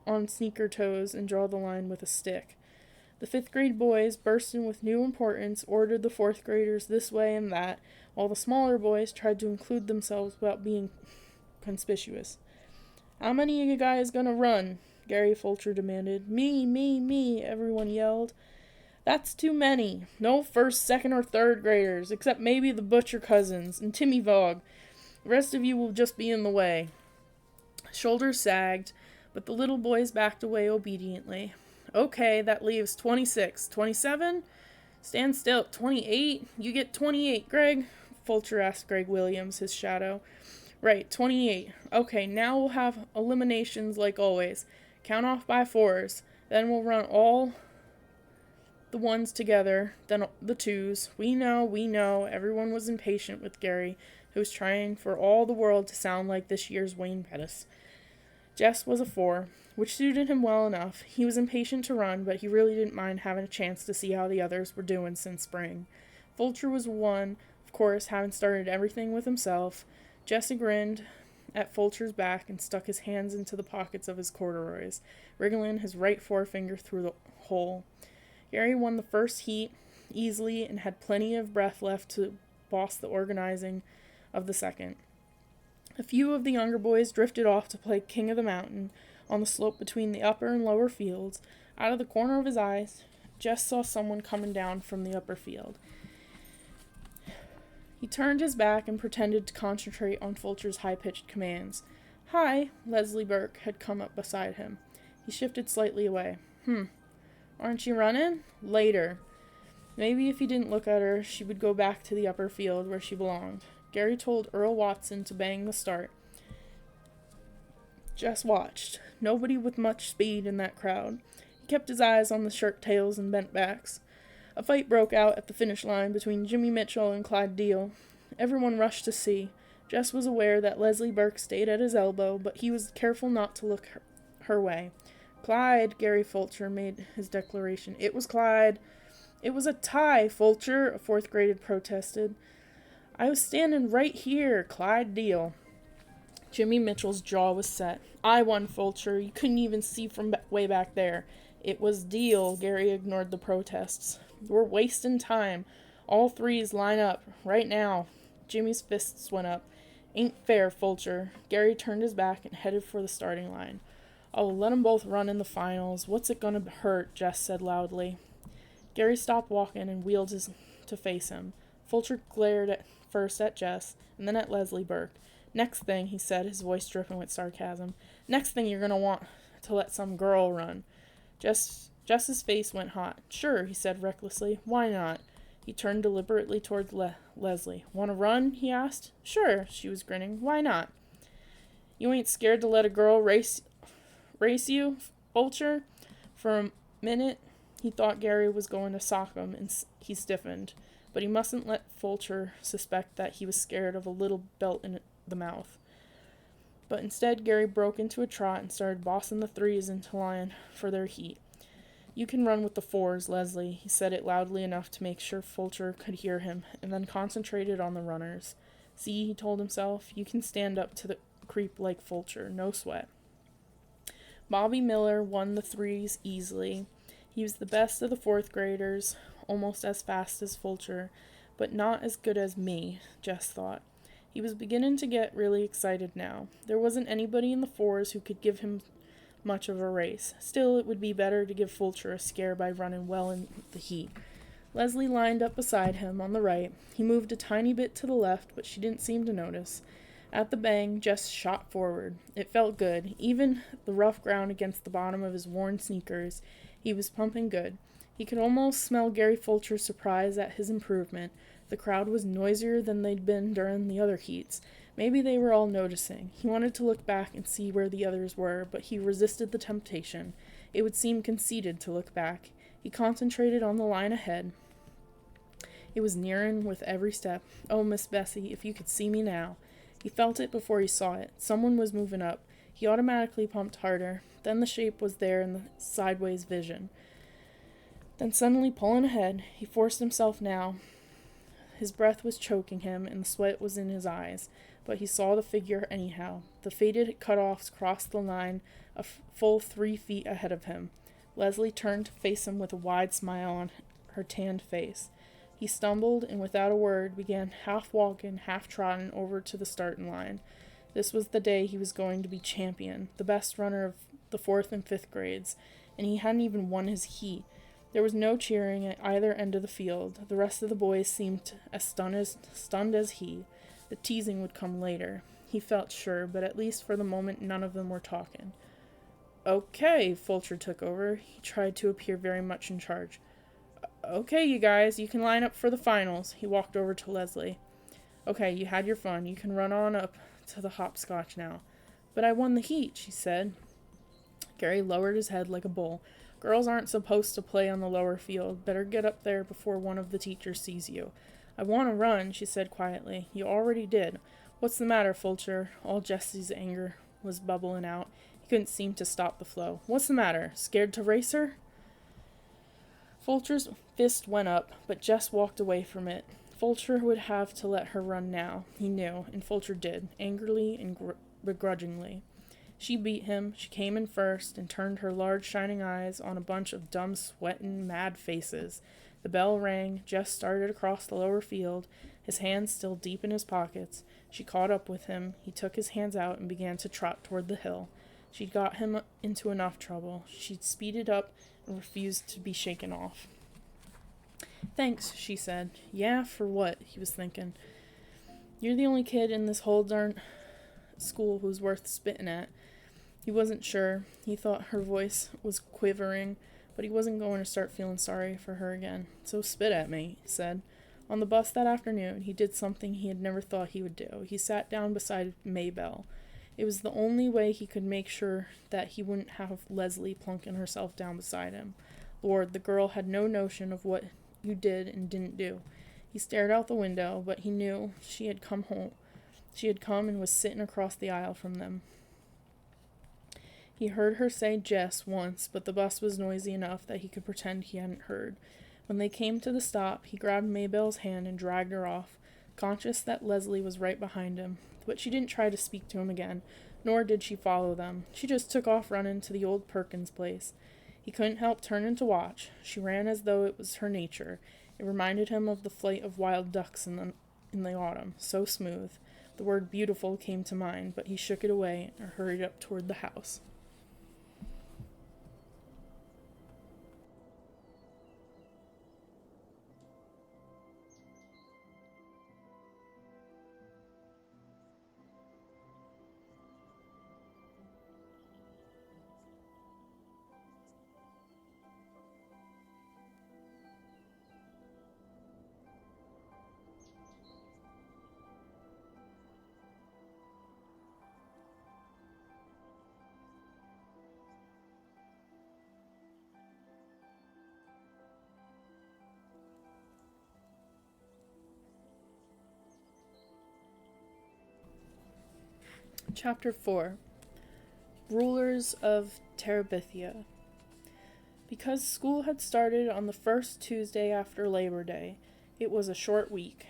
on sneaker toes and draw the line with a stick. The 5th grade boys, bursting with new importance, ordered the 4th graders this way and that, while the smaller boys tried to include themselves without being conspicuous. "How many of you guys gonna run?" Gary Fulcher demanded. Me, everyone yelled. "That's too many. No 1st, 2nd, or 3rd graders, except maybe the Butcher cousins and Timmy Vogue. The rest of you will just be in the way." Shoulders sagged, but the little boys backed away obediently. "Okay, that leaves 26. 27? Stand still. 28? You get 28, Greg?" Fulcher asked Greg Williams, his shadow. "Right, 28. Okay, now we'll have eliminations like always. Count off by 4s. Then we'll run all the 1s together, then the 2s. We know. Everyone was impatient with Gary, who was trying for all the world to sound like this year's Wayne Pettis. Jess was a 4, which suited him well enough. He was impatient to run, but he really didn't mind having a chance to see how the others were doing since spring. Fulcher was 1, of course, having started everything with himself. Jesse grinned at Fulcher's back and stuck his hands into the pockets of his corduroys, wriggling his right forefinger through the hole. Gary won the first heat easily and had plenty of breath left to boss the organizing of the second. A few of the younger boys drifted off to play King of the Mountain on the slope between the upper and lower fields. Out of the corner of his eyes, Jess saw someone coming down from the upper field. He turned his back and pretended to concentrate on Fulcher's high-pitched commands. "Hi," Leslie Burke had come up beside him. He shifted slightly away. Aren't you running?" "Later." Maybe if he didn't look at her, she would go back to the upper field where she belonged. Gary told Earl Watson to bang the start. Jess watched. Nobody with much speed in that crowd. He kept his eyes on the shirt tails and bent backs. A fight broke out at the finish line between Jimmy Mitchell and Clyde Deal. Everyone rushed to see. Jess was aware that Leslie Burke stayed at his elbow, but he was careful not to look her way. "Clyde," Gary Fulcher made his declaration. "It was Clyde." "It was a tie, Fulcher," a 4th grader protested. "I was standing right here, Clyde Deal." Jimmy Mitchell's jaw was set. "I won, Fulcher. You couldn't even see from way back there." "It was Deal." Gary ignored the protests. "We're wasting time. All 3s line up, right now." Jimmy's fists went up. "Ain't fair, Fulcher." Gary turned his back and headed for the starting line. "Oh, let 'em both run in the finals. What's it gonna hurt?" Jess said loudly. Gary stopped walking and wheeled to face him. Fulcher glared first at Jess, and then at Leslie Burke. "Next thing," he said, his voice dripping with sarcasm, "next thing you're gonna want to let some girl run." Jess's face went hot. "Sure," he said recklessly. "Why not?" He turned deliberately toward Leslie. "Want to run?" he asked. "Sure," she was grinning. "Why not?" "You ain't scared to let a girl race you, Fulcher?" For a minute, he thought Gary was going to sock him, and he stiffened. But he mustn't let Fulcher suspect that he was scared of a little belt in the mouth. But instead, Gary broke into a trot and started bossing the 3s into line for their heat. "You can run with the 4s, Leslie," he said it loudly enough to make sure Fulcher could hear him, and then concentrated on the runners. "See," he told himself, "you can stand up to the creep like Fulcher, no sweat." Bobby Miller won the 3s easily. He was the best of the 4th graders, almost as fast as Fulcher, but not as good as me, Jess thought. He was beginning to get really excited now. There wasn't anybody in the 4s who could give him much of a race. Still, it would be better to give Fulcher a scare by running well in the heat. Leslie lined up beside him on the right. He moved a tiny bit to the left, but she didn't seem to notice. At the bang, Jess shot forward. It felt good. Even the rough ground against the bottom of his worn sneakers, he was pumping good. He could almost smell Gary Fulcher's surprise at his improvement. The crowd was noisier than they'd been during the other heats. Maybe they were all noticing. He wanted to look back and see where the others were, but he resisted the temptation. It would seem conceited to look back. He concentrated on the line ahead. It was nearing with every step. "Oh, Miss Bessie, if you could see me now." He felt it before he saw it. Someone was moving up. He automatically pumped harder. Then the shape was there in the sideways vision. Then suddenly pulling ahead, he forced himself now. His breath was choking him, and the sweat was in his eyes. but he saw the figure anyhow. The faded cut-offs crossed the line a full 3 feet ahead of him. Leslie turned to face him with a wide smile on her tanned face. He stumbled and without a word began half walking, half trotting over to the starting line. This was the day he was going to be champion, the best runner of the 4th and 5th grades, and he hadn't even won his heat. There was no cheering at either end of the field. The rest of the boys seemed as stunned as he. The teasing would come later, he felt sure, but at least for the moment none of them were talking. "Okay," Fulcher took over. He tried to appear very much in charge. "Okay, you guys, you can line up for the finals." He walked over to Leslie. "Okay, you had your fun. You can run on up to the hopscotch now." "But I won the heat," she said. Gary lowered his head like a bull. "Girls aren't supposed to play on the lower field. Better get up there before one of the teachers sees you." "I want to run," she said quietly. "You already did." "What's the matter, Fulcher?" All Jesse's anger was bubbling out. He couldn't seem to stop the flow. "What's the matter? Scared to race her?" Fulcher's fist went up, but Jess walked away from it. Fulcher would have to let her run now, he knew, and Fulcher did, angrily and begrudgingly. She beat him. She came in first and turned her large shining eyes on a bunch of dumb, sweating, mad faces. The bell rang. Jess started across the lower field, his hands still deep in his pockets. She caught up with him. He took his hands out and began to trot toward the hill. She'd got him into enough trouble. She'd speeded up and refused to be shaken off. "Thanks," she said. "Yeah, for what?" he was thinking. "You're the only kid in this whole darn school who's worth spitting at." He wasn't sure. He thought her voice was quivering, but he wasn't going to start feeling sorry for her again. "So spit at me," he said. On the bus that afternoon, he did something he had never thought he would do. He sat down beside Maybelle. It was the only way he could make sure that he wouldn't have Leslie plunking herself down beside him. Lord, the girl had no notion of what you did and didn't do. He stared out the window, but he knew she had come home. She had come and was sitting across the aisle from them. He heard her say Jess once, but the bus was noisy enough that he could pretend he hadn't heard. When they came to the stop, he grabbed Maybelle's hand and dragged her off, conscious that Leslie was right behind him. But she didn't try to speak to him again, nor did she follow them. She just took off running to the old Perkins place. He couldn't help turning to watch. She ran as though it was her nature. It reminded him of the flight of wild ducks in the autumn, so smooth. The word beautiful came to mind, but he shook it away and hurried up toward the house. Chapter 4. Rulers of Terabithia. Because school had started on the first Tuesday after Labor Day, it was a short week.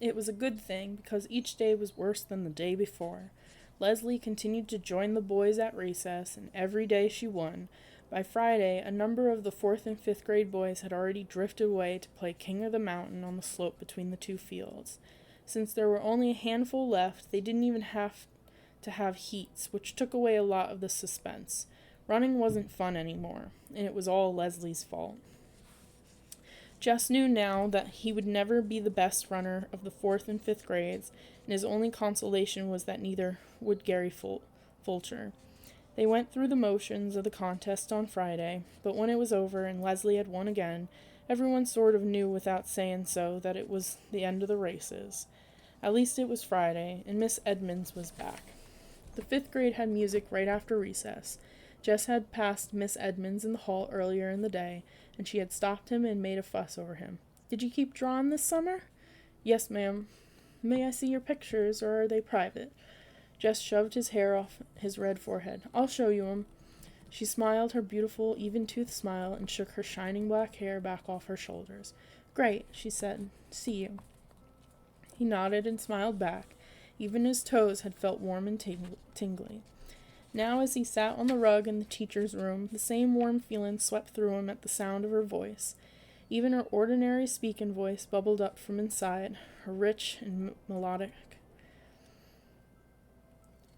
It was a good thing, because each day was worse than the day before. Leslie continued to join the boys at recess, and every day she won. By Friday, a number of the 4th and 5th grade boys had already drifted away to play King of the Mountain on the slope between the two fields. Since there were only a handful left, they didn't even have to have heats, which took away a lot of the suspense. Running wasn't fun anymore, and it was all Leslie's fault. Jess knew now that he would never be the best runner of the 4th and 5th grades, and his only consolation was that neither would Gary Fulcher. They went through the motions of the contest on Friday, but when it was over and Leslie had won again, everyone sort of knew without saying so that it was the end of the races. At least it was Friday, and Miss Edmonds was back. The 5th grade had music right after recess. Jess had passed Miss Edmonds in the hall earlier in the day, and she had stopped him and made a fuss over him. "Did you keep drawing this summer?" "Yes, ma'am." "May I see your pictures, or are they private?" Jess shoved his hair off his red forehead. "I'll show you 'em." She smiled her beautiful, even-toothed smile and shook her shining black hair back off her shoulders. "Great," she said. "See you." He nodded and smiled back. Even his toes had felt warm and tingly. Now, as he sat on the rug in the teacher's room, the same warm feeling swept through him at the sound of her voice. Even her ordinary speaking voice bubbled up from inside, her rich and melodic.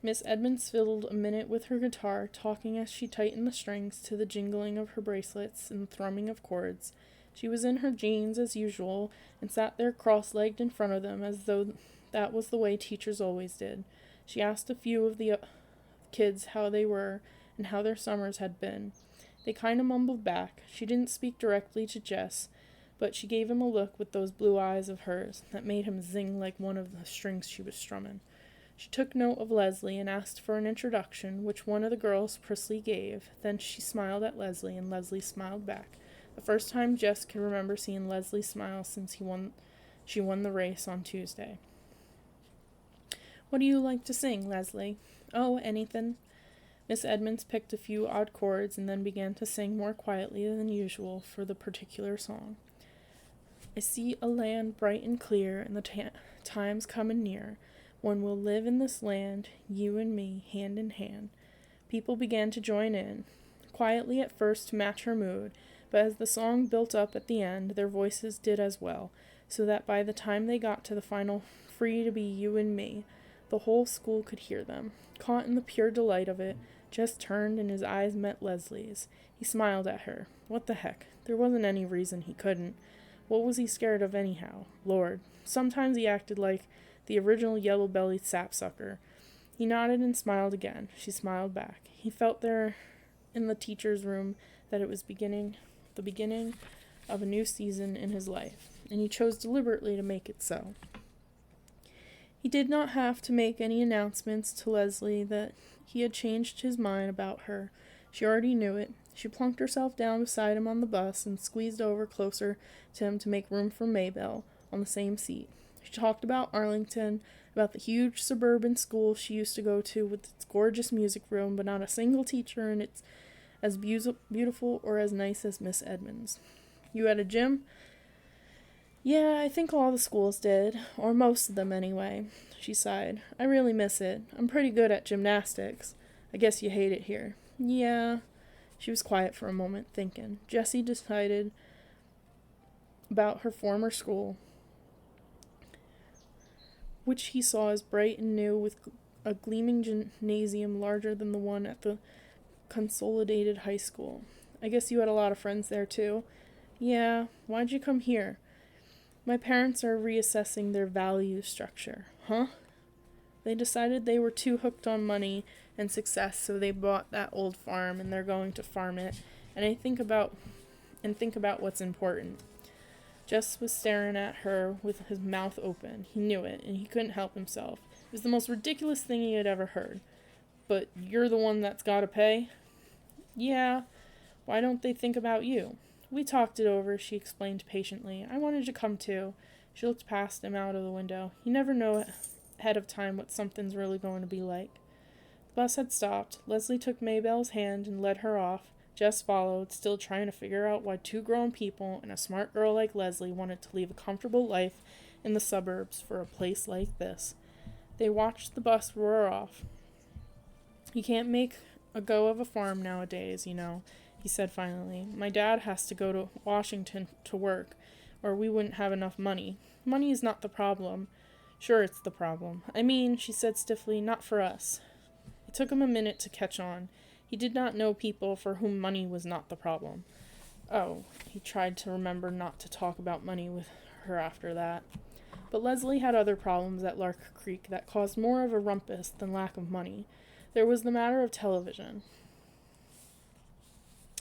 Miss Edmonds filled a minute with her guitar, talking as she tightened the strings to the jingling of her bracelets and the thrumming of chords. She was in her jeans, as usual, and sat there cross-legged in front of them, as though that was the way teachers always did. She asked a few of the kids how they were, and how their summers had been. They kind of mumbled back. She didn't speak directly to Jess, but she gave him a look with those blue eyes of hers that made him zing like one of the strings she was strumming. She took note of Leslie and asked for an introduction, which one of the girls promptly gave. Then she smiled at Leslie, and Leslie smiled back. The first time Jess could remember seeing Leslie smile since she won the race on Tuesday. "What do you like to sing, Leslie?" "Oh, anything." Miss Edmonds picked a few odd chords and then began to sing more quietly than usual for the particular song. "I see a land bright and clear, and the time's coming near, when we'll live in this land, you and me, hand in hand." People began to join in, quietly at first to match her mood, but as the song built up at the end, their voices did as well, so that by the time they got to the final "free to be you and me," the whole school could hear them. Caught in the pure delight of it, Jess turned and his eyes met Leslie's. He smiled at her. What the heck? There wasn't any reason he couldn't. What was he scared of anyhow? Lord. Sometimes he acted like the original yellow-bellied sapsucker. He nodded and smiled again. She smiled back. He felt there in the teacher's room that it was the beginning of a new season in his life, and he chose deliberately to make it so. He did not have to make any announcements to Leslie that he had changed his mind about her. She already knew it. She plunked herself down beside him on the bus and squeezed over closer to him to make room for Maybelle on the same seat. She talked about Arlington, about the huge suburban school she used to go to with its gorgeous music room, but not a single teacher in it as beautiful or as nice as Miss Edmonds. "You had a gym?" "Yeah, I think all the schools did, or most of them anyway." She sighed. "I really miss it. I'm pretty good at gymnastics. I guess you hate it here." "Yeah." She was quiet for a moment, thinking. Jessie decided about her former school, which he saw as bright and new, with a gleaming gymnasium larger than the one at the Consolidated High School. "I guess you had a lot of friends there, too." "Yeah. Why'd you come here?" "My parents are reassessing their value structure." "Huh?" "They decided they were too hooked on money and success, so they bought that old farm, and they're going to farm it, and think about what's important." Jess was staring at her with his mouth open. He knew it, and he couldn't help himself. It was the most ridiculous thing he had ever heard. "But you're the one that's got to pay?" "Yeah. Why don't they think about you?" "We talked it over," she explained patiently. "I wanted to come too." She looked past him out of the window. "You never know ahead of time what something's really going to be like." The bus had stopped. Leslie took Maybelle's hand and led her off. Jess followed, still trying to figure out why two grown people and a smart girl like Leslie wanted to leave a comfortable life in the suburbs for a place like this. They watched the bus roar off. "You can't make a go of a farm nowadays, you know," he said finally. "My dad has to go to Washington to work, or we wouldn't have enough money. Money is not the problem." "Sure it's the problem. I mean," she said stiffly, "not for us." It took him a minute to catch on. He did not know people for whom money was not the problem. Oh, he tried to remember not to talk about money with her after that. But Leslie had other problems at Lark Creek that caused more of a rumpus than lack of money. There was the matter of television.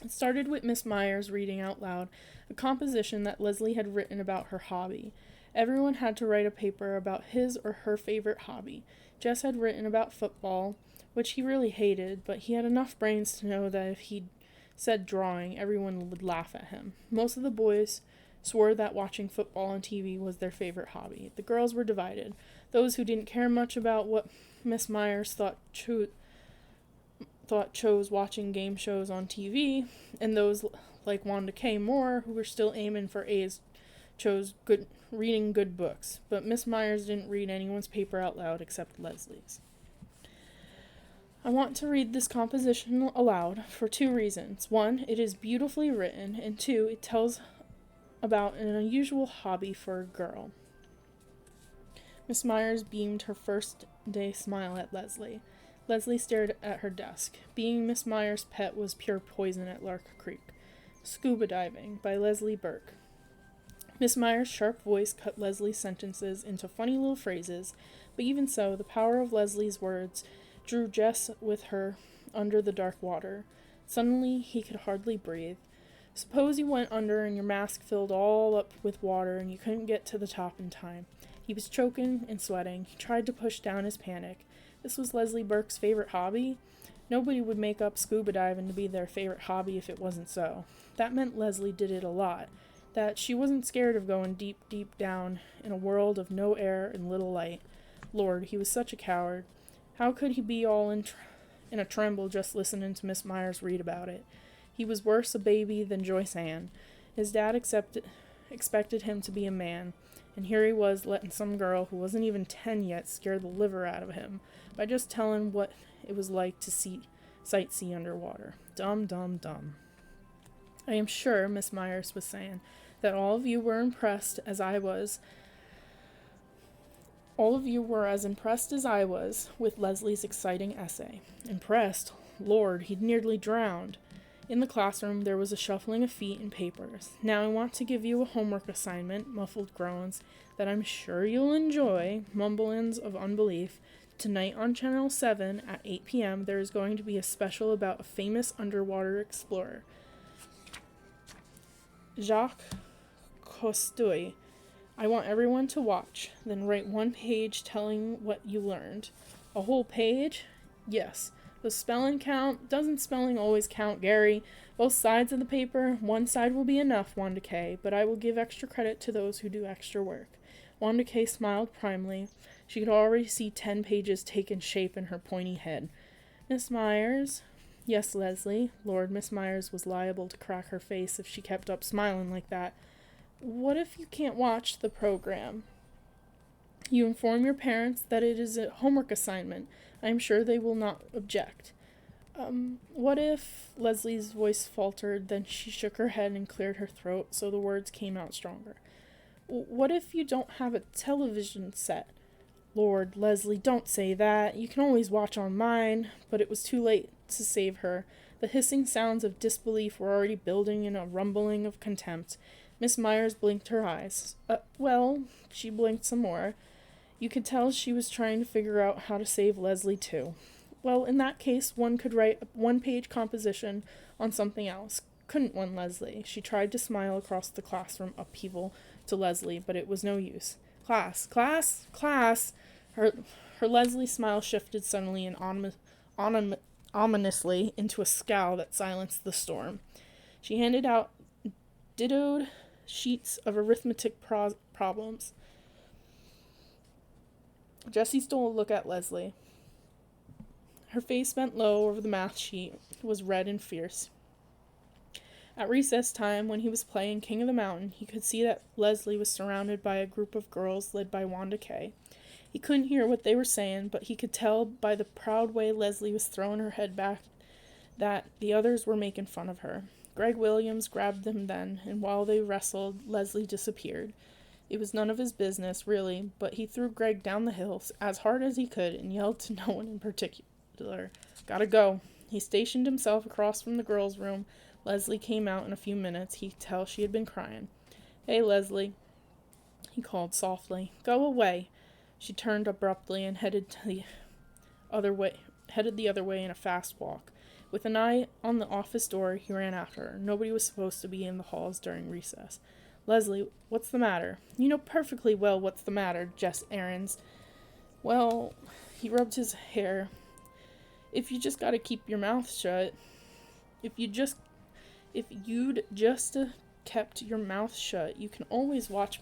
It started with Miss Myers reading out loud a composition that Leslie had written about her hobby. Everyone had to write a paper about his or her favorite hobby. Jess had written about football, which he really hated, but he had enough brains to know that if he said drawing, everyone would laugh at him. Most of the boys swore that watching football on TV was their favorite hobby. The girls were divided. Those who didn't care much about what Miss Myers thought chose watching game shows on TV, and those like Wanda K. Moore, who were still aiming for A's chose reading good books, but Miss Myers didn't read anyone's paper out loud except Leslie's. I want to read this composition aloud for 2 reasons. 1, it is beautifully written, and 2, it tells about an unusual hobby for a girl. Miss Myers beamed her first day smile at Leslie. Leslie stared at her desk. Being Miss Myers' pet was pure poison at Lark Creek. Scuba Diving by Leslie Burke. Miss Myers' sharp voice cut Leslie's sentences into funny little phrases, but even so, the power of Leslie's words drew Jess with her under the dark water. Suddenly, he could hardly breathe. Suppose you went under and your mask filled all up with water and you couldn't get to the top in time. He was choking and sweating. He tried to push down his panic. This was Leslie Burke's favorite hobby. Nobody would make up scuba diving to be their favorite hobby if it wasn't so. That meant Leslie did it a lot. That she wasn't scared of going deep, deep down in a world of no air and little light. Lord, he was such a coward. How could he be all in a tremble just listening to Miss Myers read about it? He was worse a baby than Joyce Ann. His dad expected him to be a man, and here he was letting some girl who wasn't even 10 yet scare the liver out of him by just telling what it was like to sightsee underwater. Dumb, dumb, dumb. I am sure, Miss Myers was saying, that all of you were as impressed as I was with Leslie's exciting essay. Impressed? Lord, he'd nearly drowned. In the classroom, there was a shuffling of feet and papers. Now I want to give you a homework assignment, muffled groans, that I'm sure you'll enjoy, mumblings of unbelief. Tonight on Channel 7 at 8 p.m., there is going to be a special about a famous underwater explorer, Jacques Cousteau. I want everyone to watch, then write 1 page telling what you learned. A whole page? Yes. Does spelling count? Doesn't spelling always count, Gary? Both sides of the paper? 1 side will be enough, Wanda Kay, but I will give extra credit to those who do extra work. Wanda Kay smiled primly. She could already see 10 pages taking shape in her pointy head. Miss Myers? Yes, Leslie. Lord, Miss Myers was liable to crack her face if she kept up smiling like that. What if you can't watch the program? You inform your parents that it is a homework assignment. I am sure they will not object. What if... Leslie's voice faltered, then she shook her head and cleared her throat so the words came out stronger. What if you don't have a television set? Lord, Leslie, don't say that. You can always watch on mine. But it was too late to save her. The hissing sounds of disbelief were already building in a rumbling of contempt. Miss Myers blinked her eyes. Well, she blinked some more. You could tell she was trying to figure out how to save Leslie, too. Well, in that case, one could write a 1-page composition on something else. Couldn't one, Leslie? She tried to smile across the classroom upheaval to Leslie, but it was no use. Class, class, class! Her Leslie smile shifted suddenly and ominously into a scowl that silenced the storm. She handed out dittoed sheets of arithmetic problems. Jessie stole a look at Leslie. Her face bent low over the math sheet, was red and fierce. At recess time, when he was playing King of the Mountain, he could see that Leslie was surrounded by a group of girls led by Wanda Kay. He couldn't hear what they were saying, but he could tell by the proud way Leslie was throwing her head back that the others were making fun of her. Greg Williams grabbed them then, and while they wrestled, Leslie disappeared. It was none of his business, really, but he threw Greg down the hill as hard as he could and yelled to no one in particular, "Gotta go." He stationed himself across from the girls' room. Leslie came out in a few minutes. He could tell she had been crying. "Hey, Leslie," he called softly. "Go away." She turned abruptly and headed the other way in a fast walk. With an eye on the office door, he ran after her. Nobody was supposed to be in the halls during recess. "Leslie, what's the matter?" "You know perfectly well what's the matter, Jess Aarons." "Well," he rubbed his hair, "if you just gotta keep your mouth shut. If you'd just kept your mouth shut, you can always watch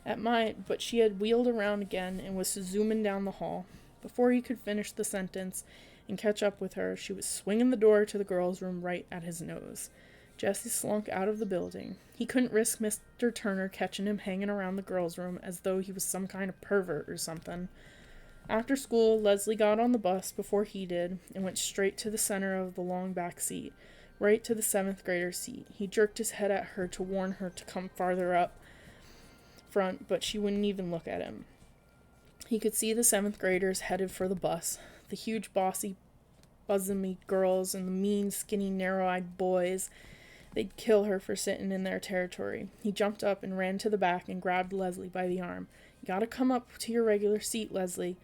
at mine." But she had wheeled around again and was zooming down the hall. Before he could finish the sentence and catch up with her, she was swinging the door to the girls' room right at his nose. Jesse slunk out of the building. He couldn't risk Mr. Turner catching him hanging around the girls' room as though he was some kind of pervert or something. After school, Leslie got on the bus before he did and went straight to the center of the long back seat, right to the 7th grader's seat. He jerked his head at her to warn her to come farther up front, but she wouldn't even look at him. He could see the 7th graders headed for the bus, the huge bossy, bosomy girls and the mean, skinny, narrow-eyed boys. They'd kill her for sitting in their territory. He jumped up and ran to the back and grabbed Leslie by the arm. "You gotta come up to your regular seat, Leslie."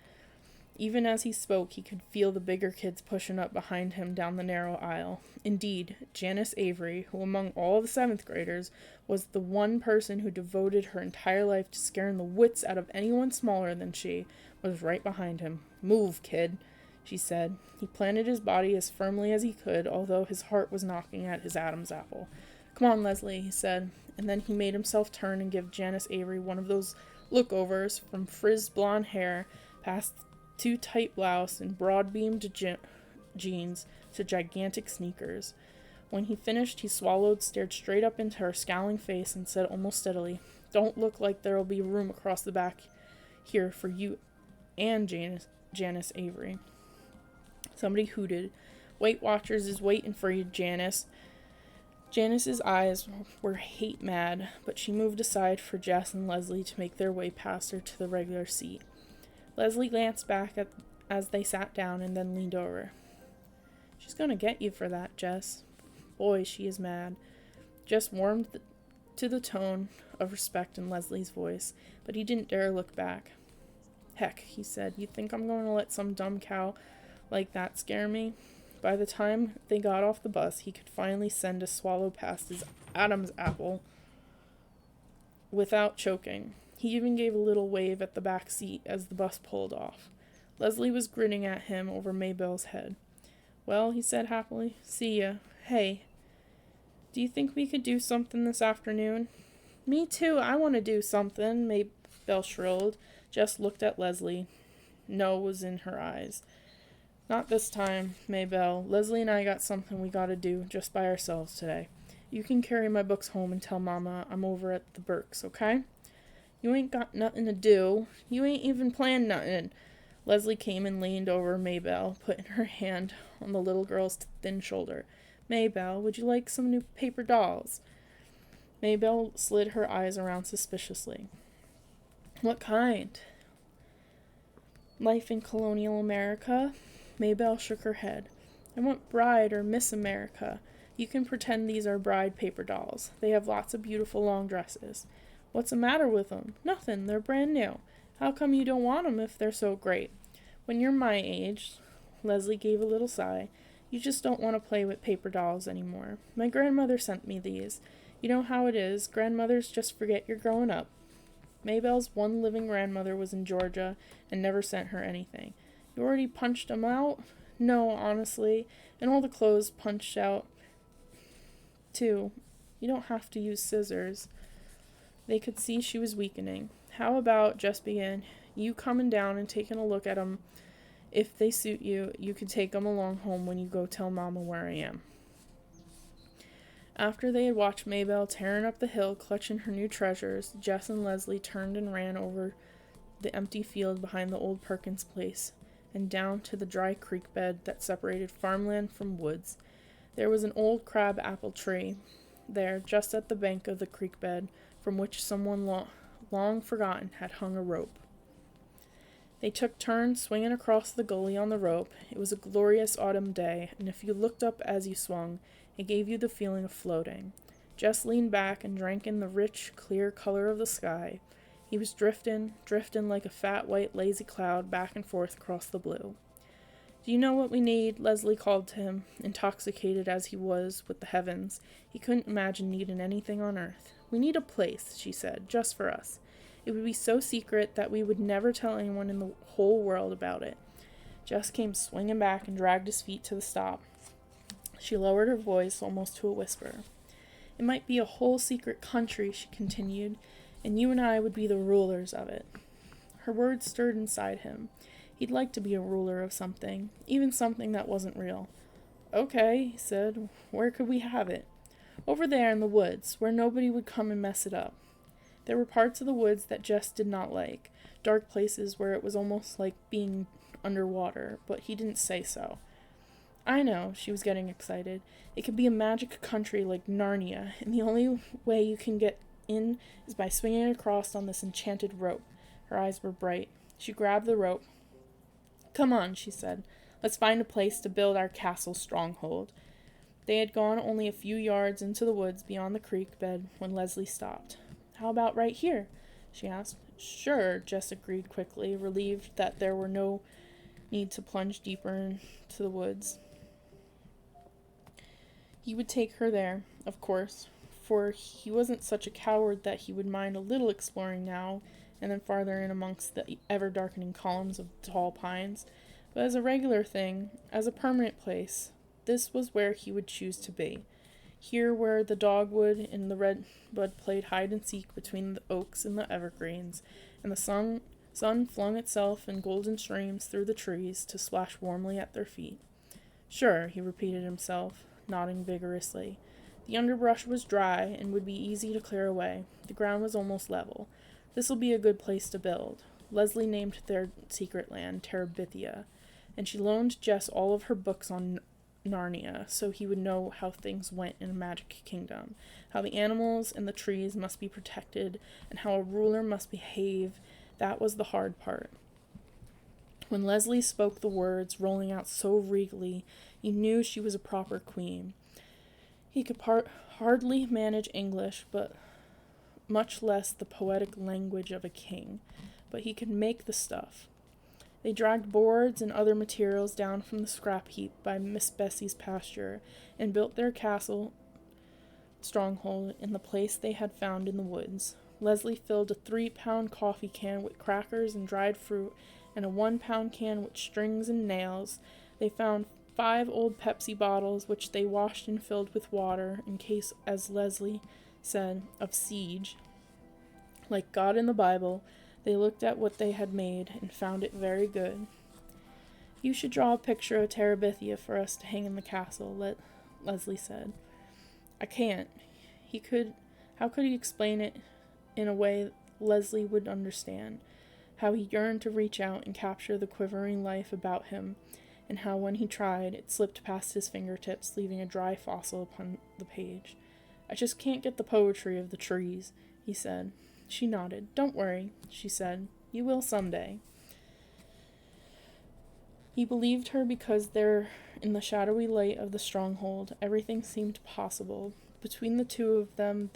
Even as he spoke, he could feel the bigger kids pushing up behind him down the narrow aisle. Indeed, Janice Avery, who among all the 7th graders was the one person who devoted her entire life to scaring the wits out of anyone smaller than she, was right behind him. "Move, kid," she said. He planted his body as firmly as he could, although his heart was knocking at his Adam's apple. "Come on, Leslie," he said, and then he made himself turn and give Janice Avery one of those lookovers, from frizzed blonde hair past too tight blouse and broad-beamed jeans to gigantic sneakers. When he finished, he swallowed, stared straight up into her scowling face, and said almost steadily, "Don't look like there'll be room across the back here for you and Janice Avery." Somebody hooted. "Weight Watchers is waiting for you, Janice." Janice's eyes were hate-mad, but she moved aside for Jess and Leslie to make their way past her to the regular seat. Leslie glanced back as they sat down and then leaned over. "She's going to get you for that, Jess. Boy, she is mad." Jess warmed to the tone of respect in Leslie's voice, but he didn't dare look back. "Heck," he said, "you think I'm going to let some dumb cow like that scare me?" By the time they got off the bus, he could finally send a swallow past his Adam's apple without choking. He even gave a little wave at the back seat as the bus pulled off. Leslie was grinning at him over Maybelle's head. "Well," he said happily, "see ya. Hey, do you think we could do something this afternoon?" "Me too, I want to do something," Maybelle shrilled. Jess looked at Leslie. No was in her eyes. "Not this time, Maybelle. Leslie and I got something we gotta do just by ourselves today. You can carry my books home and tell Mama I'm over at the Burks, okay? You ain't got nothing to do. You ain't even planned nothing." Leslie came and leaned over Maybelle, putting her hand on the little girl's thin shoulder. "Maybelle, would you like some new paper dolls?" Maybelle slid her eyes around suspiciously. "What kind?" "Life in colonial America." Maybelle shook her head. "I want Bride or Miss America. You can pretend these are Bride paper dolls. They have lots of beautiful long dresses." "What's the matter with them?" "Nothing. They're brand new. How come you don't want them if they're so great? When you're my age," Leslie gave a little sigh, "you just don't want to play with paper dolls anymore. My grandmother sent me these. You know how it is. Grandmothers just forget you're growing up." Maybelle's one living grandmother was in Georgia and never sent her anything. "You already punched 'em out?" "No, honestly. And all the clothes punched out, too. You don't have to use scissors." They could see she was weakening. "How about," Jess began, "you coming down and taking a look at 'em? If they suit you, you could take 'em along home when you go tell Mama where I am." After they had watched Maybelle tearing up the hill, clutching her new treasures, Jess and Leslie turned and ran over the empty field behind the old Perkins place and down to the dry creek bed that separated farmland from woods. There was an old crab apple tree there, just at the bank of the creek bed, from which someone long forgotten had hung a rope. They took turns swinging across the gully on the rope. It was a glorious autumn day, and if you looked up as you swung, it gave you the feeling of floating. Jess leaned back and drank in the rich, clear color of the sky. He was drifting like a fat, white, lazy cloud back and forth across the blue. "Do you know what we need?" Leslie called to him, intoxicated as he was with the heavens. He couldn't imagine needing anything on earth. "We need a place," she said, "just for us. It would be so secret that we would never tell anyone in the whole world about it." Jess came swinging back and dragged his feet to the stop. She lowered her voice almost to a whisper. "It might be a whole secret country," she continued, "and you and I would be the rulers of it." Her words stirred inside him. He'd like to be a ruler of something, even something that wasn't real. "Okay," he said. "Where could we have it?" Over there in the woods, where nobody would come and mess it up. There were parts of the woods that Jess did not like, dark places where it was almost like being underwater, but he didn't say so. I know, she was getting excited. It could be a magic country like Narnia, and the only way you can get in is by swinging across on this enchanted rope. Her eyes were bright. She grabbed the rope. Come on, she said. Let's find a place to build our castle stronghold. They had gone only a few yards into the woods beyond the creek bed when Leslie stopped. How about right here? She asked. Sure, Jess agreed quickly, relieved that there were no need to plunge deeper into the woods. He would take her there, of course, for he wasn't such a coward that he would mind a little exploring now and then farther in amongst the ever-darkening columns of tall pines. But as a regular thing, as a permanent place, this was where he would choose to be. Here where the dogwood and the redbud played hide-and-seek between the oaks and the evergreens, and the sun flung itself in golden streams through the trees to splash warmly at their feet. Sure, he repeated himself, nodding vigorously. The underbrush was dry and would be easy to clear away. The ground was almost level. This'll be a good place to build. Leslie named their secret land Terabithia, and she loaned Jess all of her books on Narnia, so he would know how things went in a magic kingdom, how the animals and the trees must be protected, and how a ruler must behave. That was the hard part. When Leslie spoke the words, rolling out so regally, he knew she was a proper queen. He could hardly manage English, but much less the poetic language of a king, but he could make the stuff. They dragged boards and other materials down from the scrap heap by Miss Bessie's pasture, and built their castle stronghold in the place they had found in the woods. Leslie filled a 3-pound coffee can with crackers and dried fruit, and a 1-pound can with strings and nails. They found 5 old Pepsi bottles, which they washed and filled with water, in case, as Leslie said, of siege. Like God in the Bible, they looked at what they had made and found it very good. You should draw a picture of Terabithia for us to hang in the castle, Leslie said. I can't. How could he explain it in a way Leslie would understand? How he yearned to reach out and capture the quivering life about him, and how when he tried, it slipped past his fingertips, leaving a dry fossil upon the page. I just can't get the poetry of the trees, he said. She nodded. Don't worry, she said. You will someday. He believed her because there, in the shadowy light of the stronghold, everything seemed possible. Between the two of them,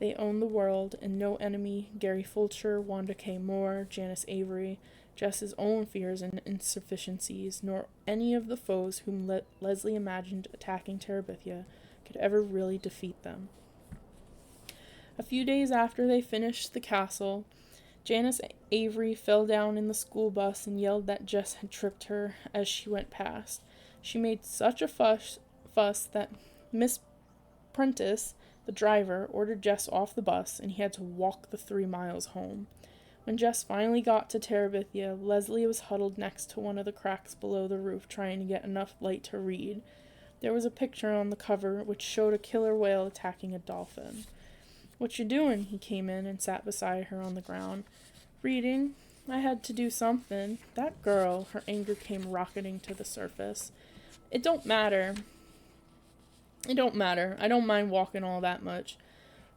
they owned the world, and no enemy, Gary Fulcher, Wanda K. Moore, Janice Avery, Jess's own fears and insufficiencies, nor any of the foes whom Leslie imagined attacking Terabithia, could ever really defeat them. A few days after they finished the castle, Janice Avery fell down in the school bus and yelled that Jess had tripped her as she went past. She made such a fuss that Miss Prentice, the driver, ordered Jess off the bus, and he had to walk the 3 miles home. When Jess finally got to Terabithia, Leslie was huddled next to one of the cracks below the roof trying to get enough light to read. There was a picture on the cover which showed a killer whale attacking a dolphin. What you doing? He came in and sat beside her on the ground. Reading. I had to do something. That girl, her anger came rocketing to the surface. It don't matter. I don't mind walking all that much.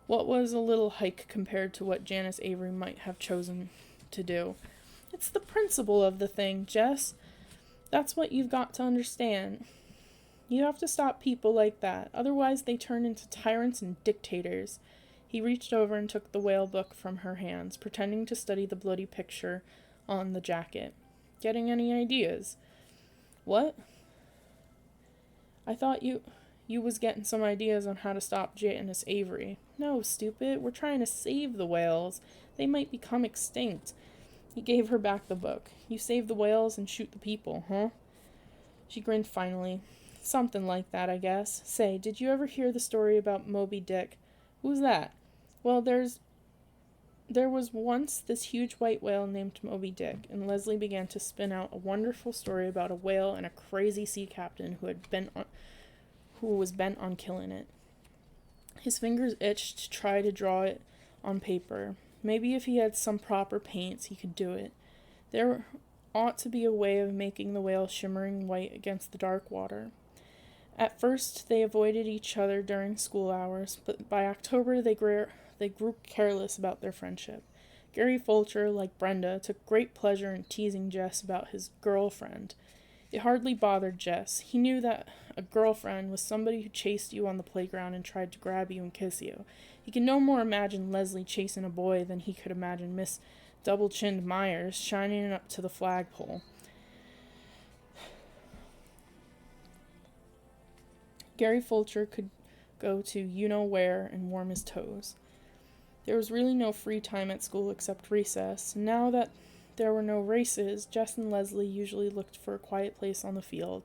What was a little hike compared to what Janice Avery might have chosen to do? It's the principle of the thing, Jess. That's what you've got to understand. You have to stop people like that, otherwise they turn into tyrants and dictators. He reached over and took the whale book from her hands, pretending to study the bloody picture on the jacket. Getting any ideas? What? I thought you was getting some ideas on how to stop Janice Avery. No, stupid. We're trying to save the whales. They might become extinct. He gave her back the book. You save the whales and shoot the people, huh? She grinned finally. Something like that, I guess. Say, did you ever hear the story about Moby Dick? Who's that? Well, there was once this huge white whale named Moby Dick, and Leslie began to spin out a wonderful story about a whale and a crazy sea captain who was bent on killing it. His fingers itched to try to draw it on paper. Maybe if he had some proper paints, he could do it. There ought to be a way of making the whale shimmering white against the dark water. At first, they avoided each other during school hours, but by October they grew careless about their friendship. Gary Fulcher, like Brenda, took great pleasure in teasing Jess about his girlfriend. It hardly bothered Jess. He knew that a girlfriend was somebody who chased you on the playground and tried to grab you and kiss you. He could no more imagine Leslie chasing a boy than he could imagine Miss Double-Chinned Myers shining up to the flagpole. Gary Fulcher could go to you-know-where and warm his toes. There was really no free time at school except recess, and now that there were no races, Jess and Leslie usually looked for a quiet place on the field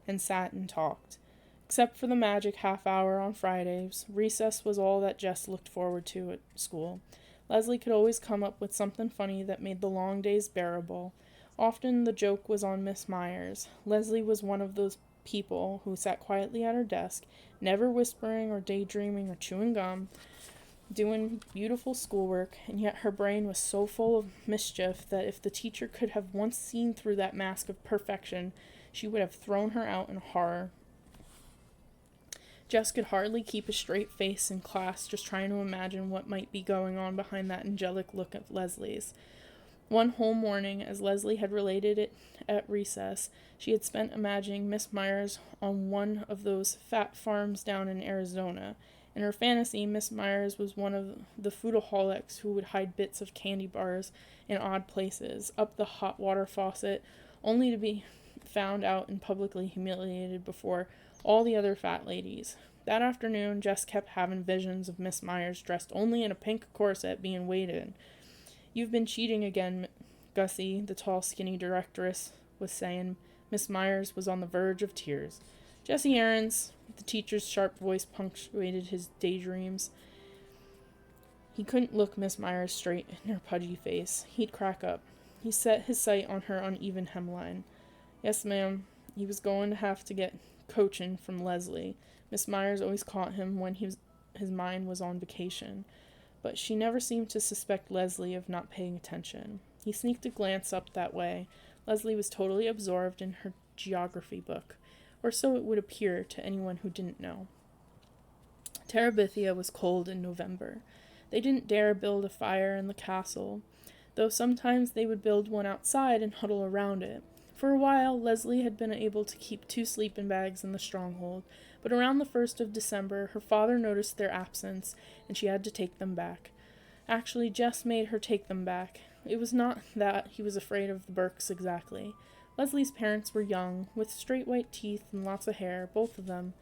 and sat and talked. Except for the magic half hour on Fridays, recess was all that Jess looked forward to at school. Leslie could always come up with something funny that made the long days bearable. Often the joke was on Miss Myers. Leslie was one of those people who sat quietly at her desk, never whispering or daydreaming or chewing gum, doing beautiful schoolwork, and yet her brain was so full of mischief that if the teacher could have once seen through that mask of perfection, she would have thrown her out in horror. Jess could hardly keep a straight face in class, just trying to imagine what might be going on behind that angelic look of Leslie's. One whole morning, as Leslie had related it at recess, she had spent imagining Miss Myers on one of those fat farms down in Arizona. In her fantasy, Miss Myers was one of the foodaholics who would hide bits of candy bars in odd places, up the hot water faucet, only to be found out and publicly humiliated before all the other fat ladies. That afternoon, Jess kept having visions of Miss Myers dressed only in a pink corset being weighed in. "You've been cheating again, Gussie," the tall, skinny directress was saying. Miss Myers was on the verge of tears. "Jessie Aarons," the teacher's sharp voice punctuated his daydreams. He couldn't look Miss Myers straight in her pudgy face. He'd crack up. He set his sight on her uneven hemline. "Yes, ma'am." He was going to have to get coaching from Leslie. Miss Myers always caught him when his mind was on vacation, but she never seemed to suspect Leslie of not paying attention. He sneaked a glance up that way. Leslie was totally absorbed in her geography book, or so it would appear to anyone who didn't know. Terabithia was cold in November. They didn't dare build a fire in the castle, though sometimes they would build one outside and huddle around it. For a while, Leslie had been able to keep 2 sleeping bags in the stronghold, but around the 1st of December, her father noticed their absence, and she had to take them back. Actually, Jess made her take them back. It was not that he was afraid of the Burkes exactly. Leslie's parents were young, with straight white teeth and lots of hair, both of them.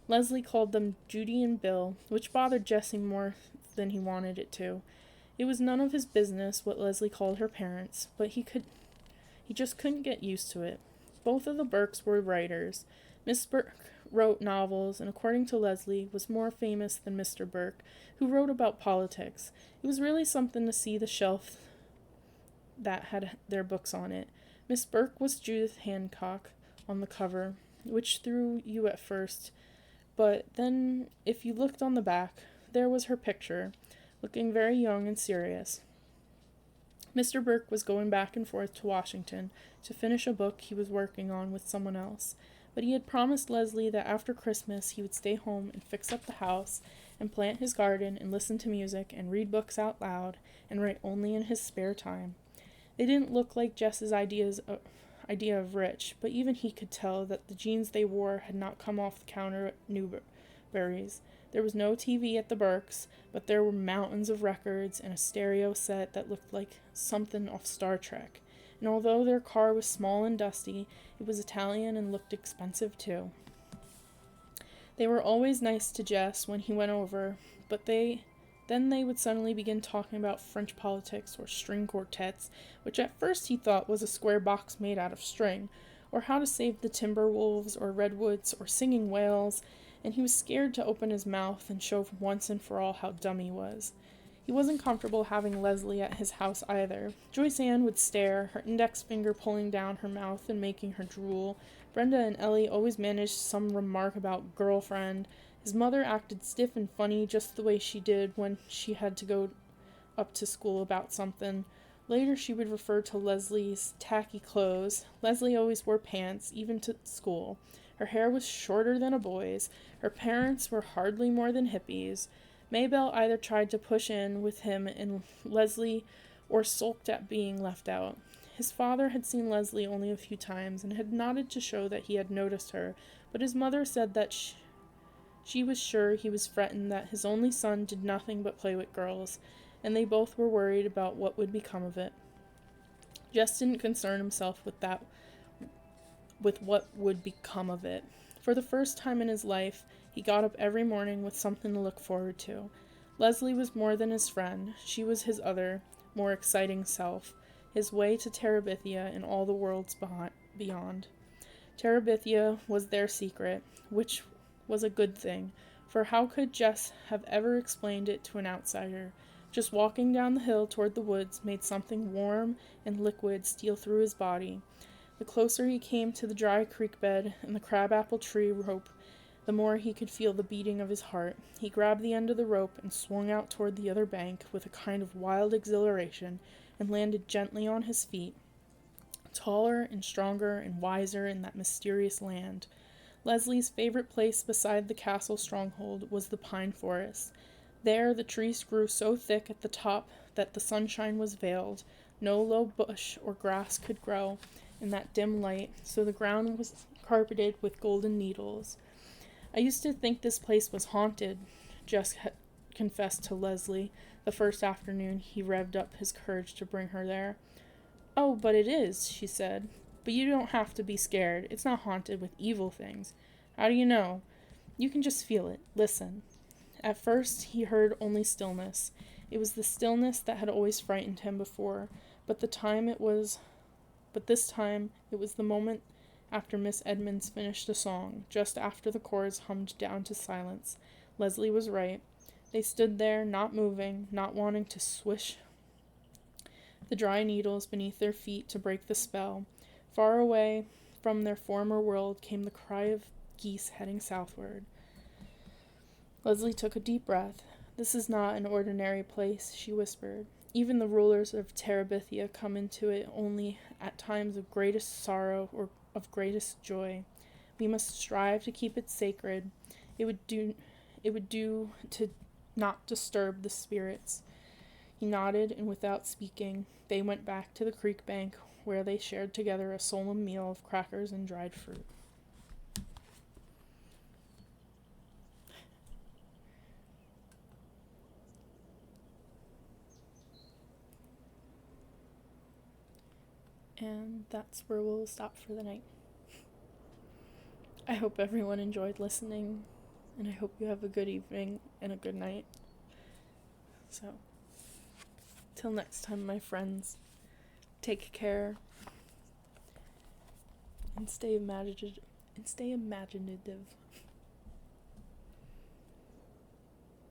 Leslie called them Judy and Bill, which bothered Jessie more than he wanted it to. It was none of his business what Leslie called her parents, but he just couldn't get used to it. Both of the Burkes were writers. Miss Burke wrote novels, and according to Leslie, was more famous than Mr. Burke, who wrote about politics. It was really something to see the shelf that had their books on it. Miss Burke was Judith Hancock on the cover, which threw you at first, but then, if you looked on the back, there was her picture, looking very young and serious. Mr. Burke was going back and forth to Washington to finish a book he was working on with someone else, but he had promised Leslie that after Christmas he would stay home and fix up the house and plant his garden and listen to music and read books out loud and write only in his spare time. They didn't look like Jess's idea of rich, but even he could tell that the jeans they wore had not come off the counter at Newberry's. There was no TV at the Burkes, but there were mountains of records and a stereo set that looked like something off Star Trek. And although their car was small and dusty, it was Italian and looked expensive too. They were always nice to Jess when he went over, but then they would suddenly begin talking about French politics or string quartets, which at first he thought was a square box made out of string, or how to save the timber wolves or redwoods or singing whales, and he was scared to open his mouth and show once and for all how dumb he was. He wasn't comfortable having Leslie at his house either. Joyce Ann would stare, her index finger pulling down her mouth and making her drool. Brenda and Ellie always managed some remark about girlfriend, His mother acted stiff and funny just the way she did when she had to go up to school about something. Later she would refer to Leslie's tacky clothes. Leslie always wore pants, even to school. Her hair was shorter than a boy's. Her parents were hardly more than hippies. Maybelle either tried to push in with him and Leslie or sulked at being left out. His father had seen Leslie only a few times and had nodded to show that he had noticed her, but his mother said that she was sure he was frightened that his only son did nothing but play with girls, and they both were worried about what would become of it. Jess didn't concern himself with what would become of it. For the first time in his life, he got up every morning with something to look forward to. Leslie was more than his friend. She was his other, more exciting self, his way to Terabithia and all the worlds beyond. Terabithia was their secret, which was a good thing, for how could Jess have ever explained it to an outsider? Just walking down the hill toward the woods made something warm and liquid steal through his body. The closer he came to the dry creek bed and the crabapple tree rope, the more he could feel the beating of his heart. He grabbed the end of the rope and swung out toward the other bank with a kind of wild exhilaration and landed gently on his feet, taller and stronger and wiser in that mysterious land. Leslie's favorite place beside the castle stronghold was the pine forest. There the trees grew so thick at the top that the sunshine was veiled. No low bush or grass could grow in that dim light, so the ground was carpeted with golden needles. I used to think this place was haunted, Jess confessed to Leslie the first afternoon he revved up his courage to bring her there. Oh, but it is, she said. But you don't have to be scared. It's not haunted with evil things. How do you know? You can just feel it. Listen. At first, he heard only stillness. It was the stillness that had always frightened him before, but this time it was the moment after Miss Edmonds finished a song, just after the chorus hummed down to silence. Leslie was right. They stood there, not moving, not wanting to swish the dry needles beneath their feet to break the spell. Far away from their former world came the cry of geese heading southward. Leslie took a deep breath. This is not an ordinary place, she whispered. Even the rulers of Terabithia come into it only at times of greatest sorrow or of greatest joy. We must strive to keep it sacred. It would do to not disturb the spirits. He nodded, and without speaking, they went back to the creek bank, where they shared together a solemn meal of crackers and dried fruit. And that's where we'll stop for the night. I hope everyone enjoyed listening, and I hope you have a good evening and a good night. So, till next time, my friends, take care and stay imaginative.